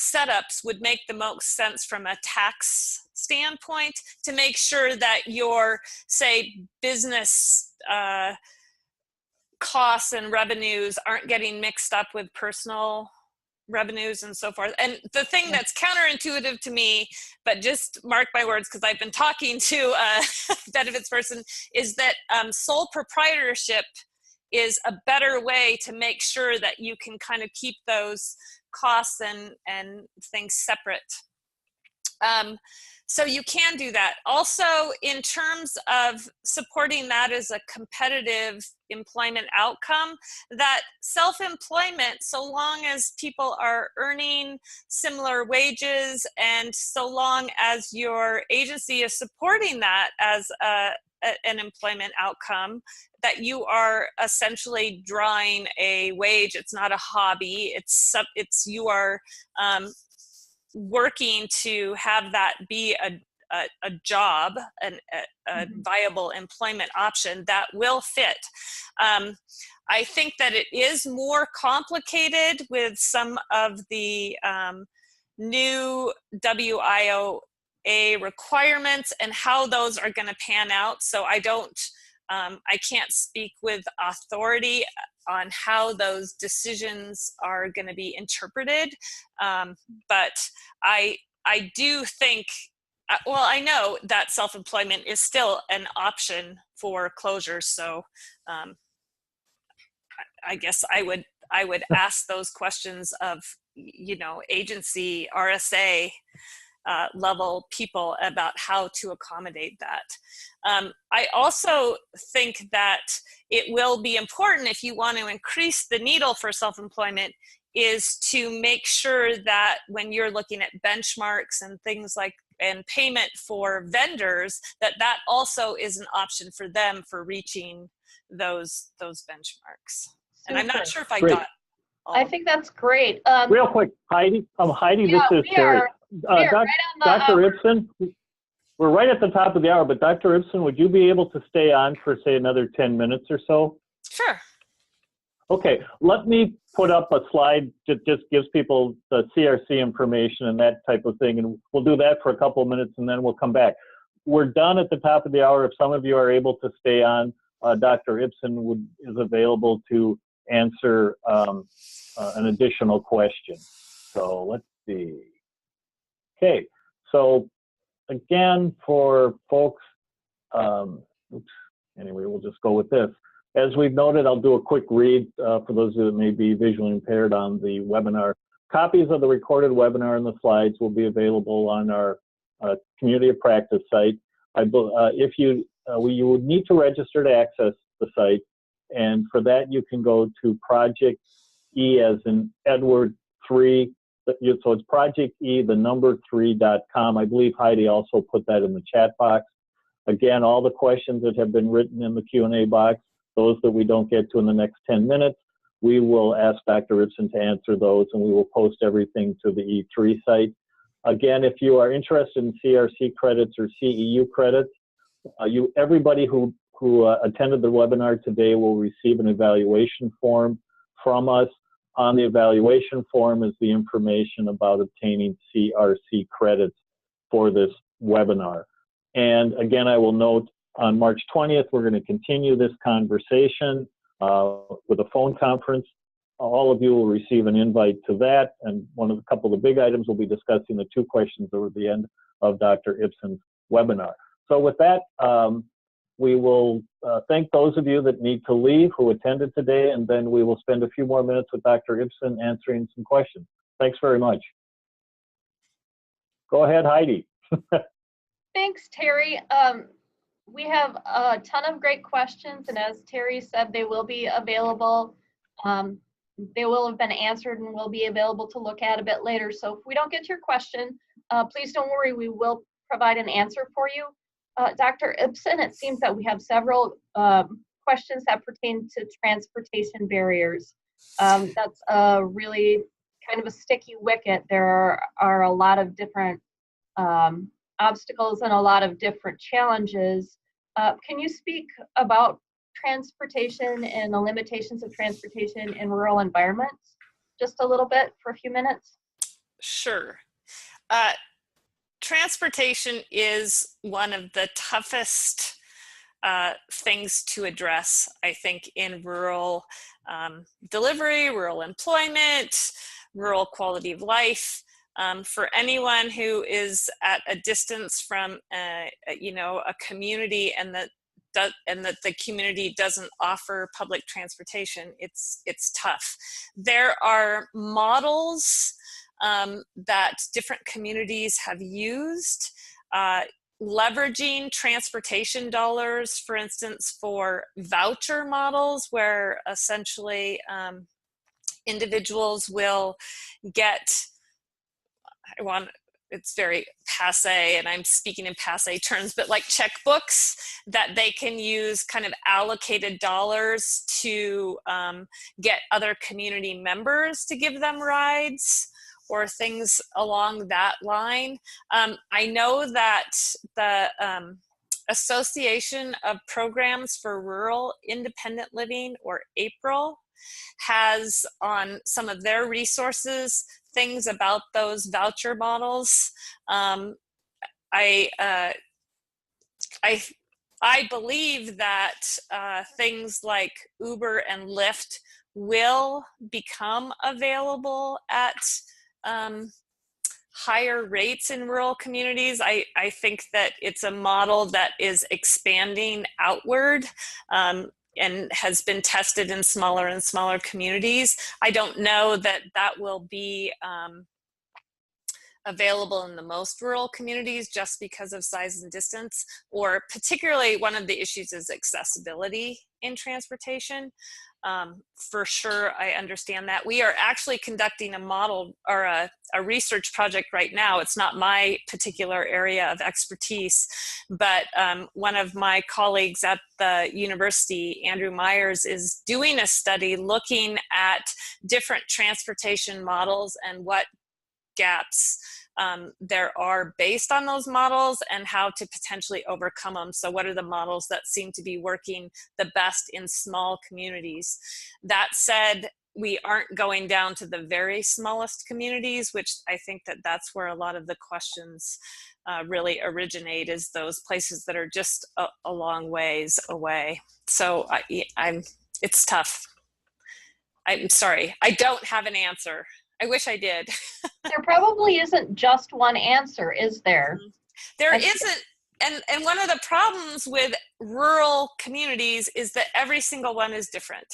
setups would make the most sense from a tax standpoint to make sure that your, say, business costs and revenues aren't getting mixed up with personal revenues and so forth. And the thing that's counterintuitive to me, but just mark my words because I've been talking to a benefits person, is that sole proprietorship is a better way to make sure that you can kind of keep those costs and things separate. So you can do that. Also, in terms of supporting that as a competitive employment outcome, that self-employment, so long as people are earning similar wages and so long as your agency is supporting that as an employment outcome, that you are essentially drawing a wage. It's not a hobby. It's you are working to have that be a job, a viable employment option that will fit. I think that it is more complicated with some of the new WIOA requirements and how those are going to pan out. So I can't speak with authority on how those decisions are going to be interpreted. But I do think, well, I know that self-employment is still an option for closures. So I guess I would ask those questions of, agency, RSA level people about how to accommodate that. I also think that it will be important, if you want to increase the needle for self-employment, is to make sure that when you're looking at benchmarks and things like, and payment for vendors, that also is an option for them for reaching those benchmarks. And I'm not sure if I got all I think that's great. Real quick, Heidi, this is Terry. Dr. Ipsen, we're right at the top of the hour, but Dr. Ipsen, would you be able to stay on for, say, another 10 minutes or so? Sure. Okay, let me put up a slide that just gives people the CRC information and that type of thing, and we'll do that for a couple of minutes and then we'll come back. We're done at the top of the hour. If some of you are able to stay on, Dr. Ipsen is available to answer an additional question. So let's see. Okay, so again, for folks, anyway, we'll just go with this. As we've noted, I'll do a quick read for those that may be visually impaired on the webinar. Copies of the recorded webinar and the slides will be available on our Community of Practice site. You would need to register to access the site, and for that you can go to Project E as in Edward 3. So it's Project E, the number 3.com. I believe Heidi also put that in the chat box. Again, all the questions that have been written in the Q&A box, those that we don't get to in the next 10 minutes, we will ask Dr. Ipsen to answer those, and we will post everything to the E3 site. Again, if you are interested in CRC credits or CEU credits, everybody who attended the webinar today will receive an evaluation form from us. On the evaluation form is the information about obtaining CRC credits for this webinar. And again, I will note on March 20th, we're going to continue this conversation with a phone conference. All of you will receive an invite to that. And a couple of the big items, we'll be discussing the 2 questions that were at the end of Dr. Ipsen's webinar. So with that, we will thank those of you that need to leave who attended today, and then we will spend a few more minutes with Dr. Ipsen answering some questions. Thanks very much. Go ahead, Heidi. Thanks, Terry. We have a ton of great questions, and as Terry said, they will be available. They will have been answered and will be available to look at a bit later. So if we don't get to your question, please don't worry, we will provide an answer for you. Dr. Ipsen, it seems that we have several questions that pertain to transportation barriers. That's a really kind of a sticky wicket. There are a lot of different obstacles and a lot of different challenges. Can you speak about transportation and the limitations of transportation in rural environments just a little bit for a few minutes? Sure. Transportation is one of the toughest things to address, I think, in rural delivery, rural employment, rural quality of life. For anyone who is at a distance from a community and that the community doesn't offer public transportation, it's tough. There are models that different communities have used, leveraging transportation dollars, for instance, for voucher models, where essentially individuals will get, it's very passé, and I'm speaking in passé terms, but like checkbooks that they can use, kind of allocated dollars to get other community members to give them rides or things along that line. I know that the Association of Programs for Rural Independent Living, or APRIL, has on some of their resources things about those voucher models. I believe that things like Uber and Lyft will become available at higher rates in rural communities. I think that it's a model that is expanding outward and has been tested in smaller and smaller communities. I don't know that that will be available in the most rural communities just because of size and distance, or particularly one of the issues is accessibility in transportation. For sure, I understand that. We are actually conducting a model or a research project right now. It's not my particular area of expertise, but one of my colleagues at the university, Andrew Myers, is doing a study looking at different transportation models and what gaps there are based on those models and how to potentially overcome them. So what are the models that seem to be working the best in small communities? That said, we aren't going down to the very smallest communities, which I think that that's where a lot of the questions really originate, is those places that are just a long ways away. So it's tough. I'm sorry, I don't have an answer. I wish I did. There probably isn't just one answer, is there? There isn't. And one of the problems with rural communities is that every single one is different.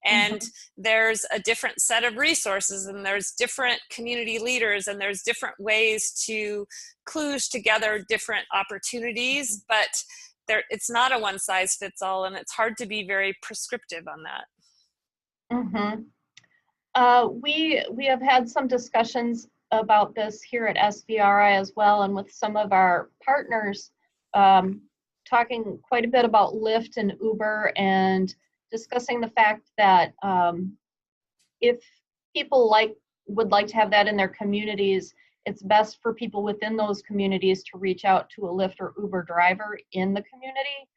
And there's a different set of resources, and there's different community leaders, and there's different ways to kludge together different opportunities, but it's not a one size fits all, and it's hard to be very prescriptive on that. We have had some discussions about this here at SVRI as well, and with some of our partners, talking quite a bit about Lyft and Uber, and discussing the fact that if people would like to have that in their communities, it's best for people within those communities to reach out to a Lyft or Uber driver in the community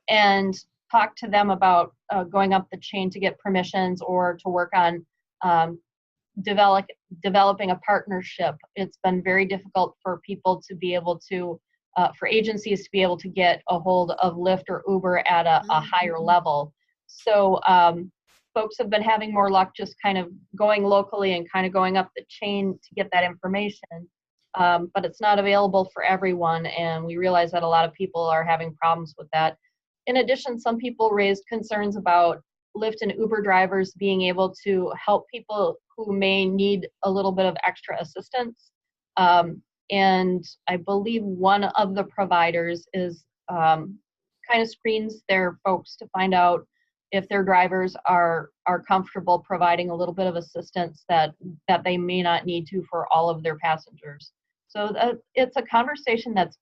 and talk to them about going up the chain to get permissions or to work on developing a partnership. It's been very difficult for people to be able to, for agencies to be able to get a hold of Lyft or Uber at a higher level. So folks have been having more luck just kind of going locally and kind of going up the chain to get that information. But it's not available for everyone, and we realize that a lot of people are having problems with that. In addition, some people raised concerns about Lyft and Uber drivers being able to help people who may need a little bit of extra assistance. And I believe one of the providers is kind of screens their folks to find out if their drivers are comfortable providing a little bit of assistance that they may not need to for all of their passengers. So it's a conversation that's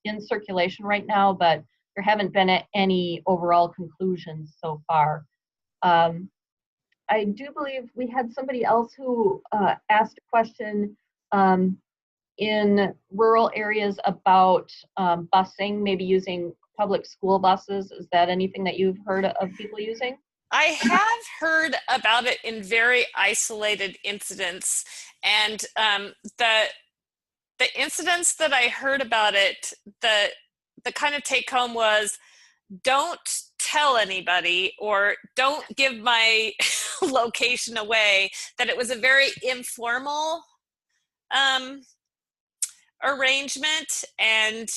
in circulation right now, but there haven't been any overall conclusions so far. I do believe we had somebody else who asked a question in rural areas about busing, maybe using public school buses. Is that anything that you've heard of people using? I have heard about it in very isolated incidents, and the incidents that I heard about it, the kind of take home was, don't tell anybody or don't give my location away, that it was a very informal arrangement. And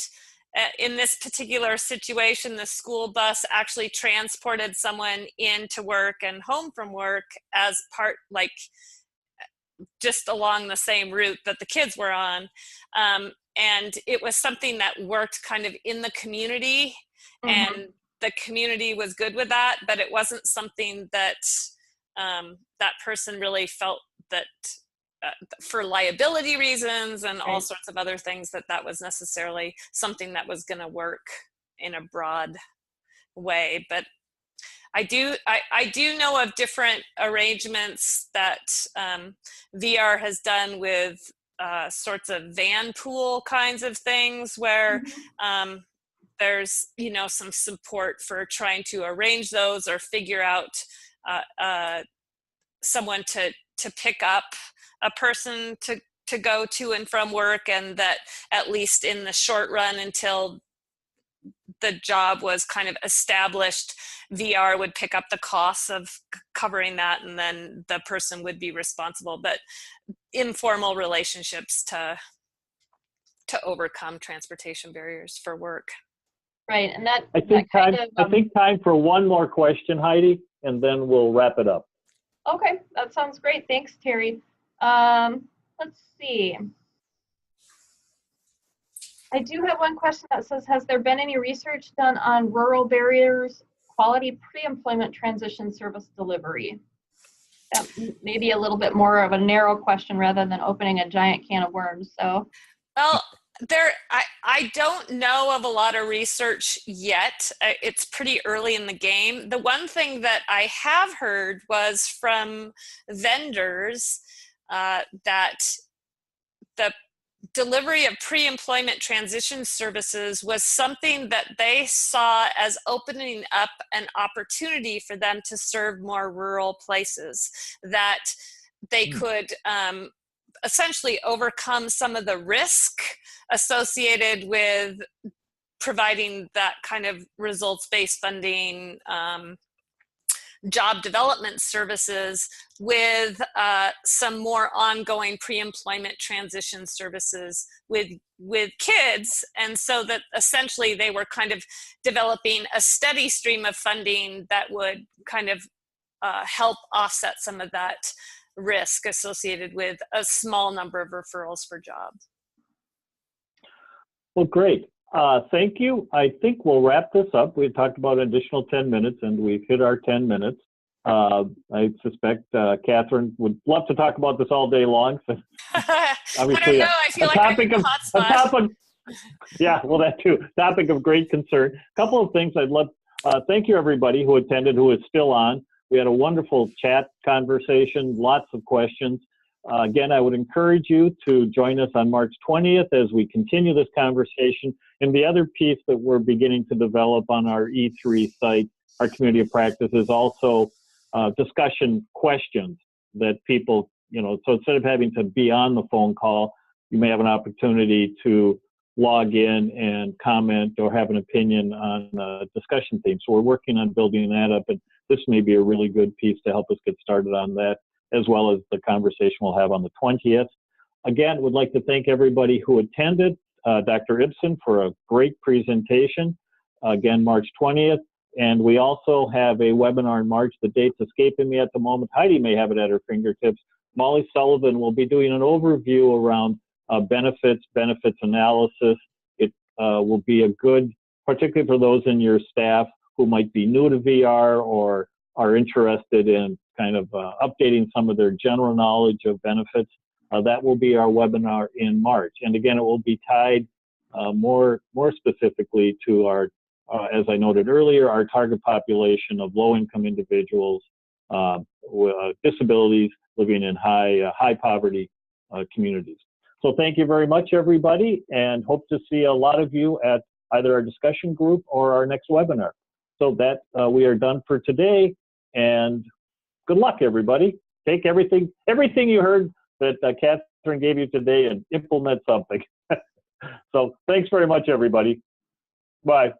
in this particular situation, the school bus actually transported someone into work and home from work as part, like, just along the same route that the kids were on. And it was something that worked kind of in the community, and the community was good with that, but it wasn't something that that person really felt that for liability reasons and all sorts of other things, that was necessarily something that was going to work in a broad way. But I do know of different arrangements that VR has done with sorts of van pool kinds of things, where there's, you know, some support for trying to arrange those or figure out someone to pick up a person to go to and from work, and that at least in the short run, until the job was kind of established, VR would pick up the costs of covering that, and then the person would be responsible. But informal relationships to overcome transportation barriers for work. Right, and that I think time for one more question, Heidi, and then we'll wrap it up. Okay, that sounds great. Thanks, Terry. Let's see. I do have one question that says, has there been any research done on rural barriers, quality pre-employment transition service delivery? That may be a little bit more of a narrow question rather than opening a giant can of worms. So, well, I don't know of a lot of research yet. It's pretty early in the game. The one thing that I have heard was from vendors that the delivery of pre-employment transition services was something that they saw as opening up an opportunity for them to serve more rural places, that they could essentially overcome some of the risk associated with providing that kind of results-based funding job development services with some more ongoing pre-employment transition services with kids. And so that essentially they were kind of developing a steady stream of funding that would kind of help offset some of that risk associated with a small number of referrals for jobs. Well, great. Thank you. I think we'll wrap this up. We talked about an additional 10 minutes, and we've hit our 10 minutes. I suspect Catherine would love to talk about this all day long. So obviously, I feel like I'm in a hot spot. Yeah, well, that too. Topic of great concern. A couple of things I'd love. Thank you, everybody who attended, who is still on. We had a wonderful chat conversation, lots of questions. Again, I would encourage you to join us on March 20th as we continue this conversation. And the other piece that we're beginning to develop on our E3 site, our community of practice, is also discussion questions that people, so instead of having to be on the phone call, you may have an opportunity to log in and comment or have an opinion on a discussion theme. So we're working on building that up, and this may be a really good piece to help us get started on that, as well as the conversation we'll have on the 20th. Again, would like to thank everybody who attended. Dr. Ipsen for a great presentation, again, March 20th. And we also have a webinar in March. The date's escaping me at the moment. Heidi may have it at her fingertips. Molly Sullivan will be doing an overview around benefits analysis. It will be a good particularly for those in your staff who might be new to VR or are interested in kind of updating some of their general knowledge of benefits. That will be our webinar in March. And again, it will be tied more specifically to our, as I noted earlier, our target population of low-income individuals with disabilities living in high poverty communities. So thank you very much, everybody, and hope to see a lot of you at either our discussion group or our next webinar. So that we are done for today, and good luck, everybody. Take everything you heard that Catherine gave you today and implement something. So thanks very much, everybody. Bye.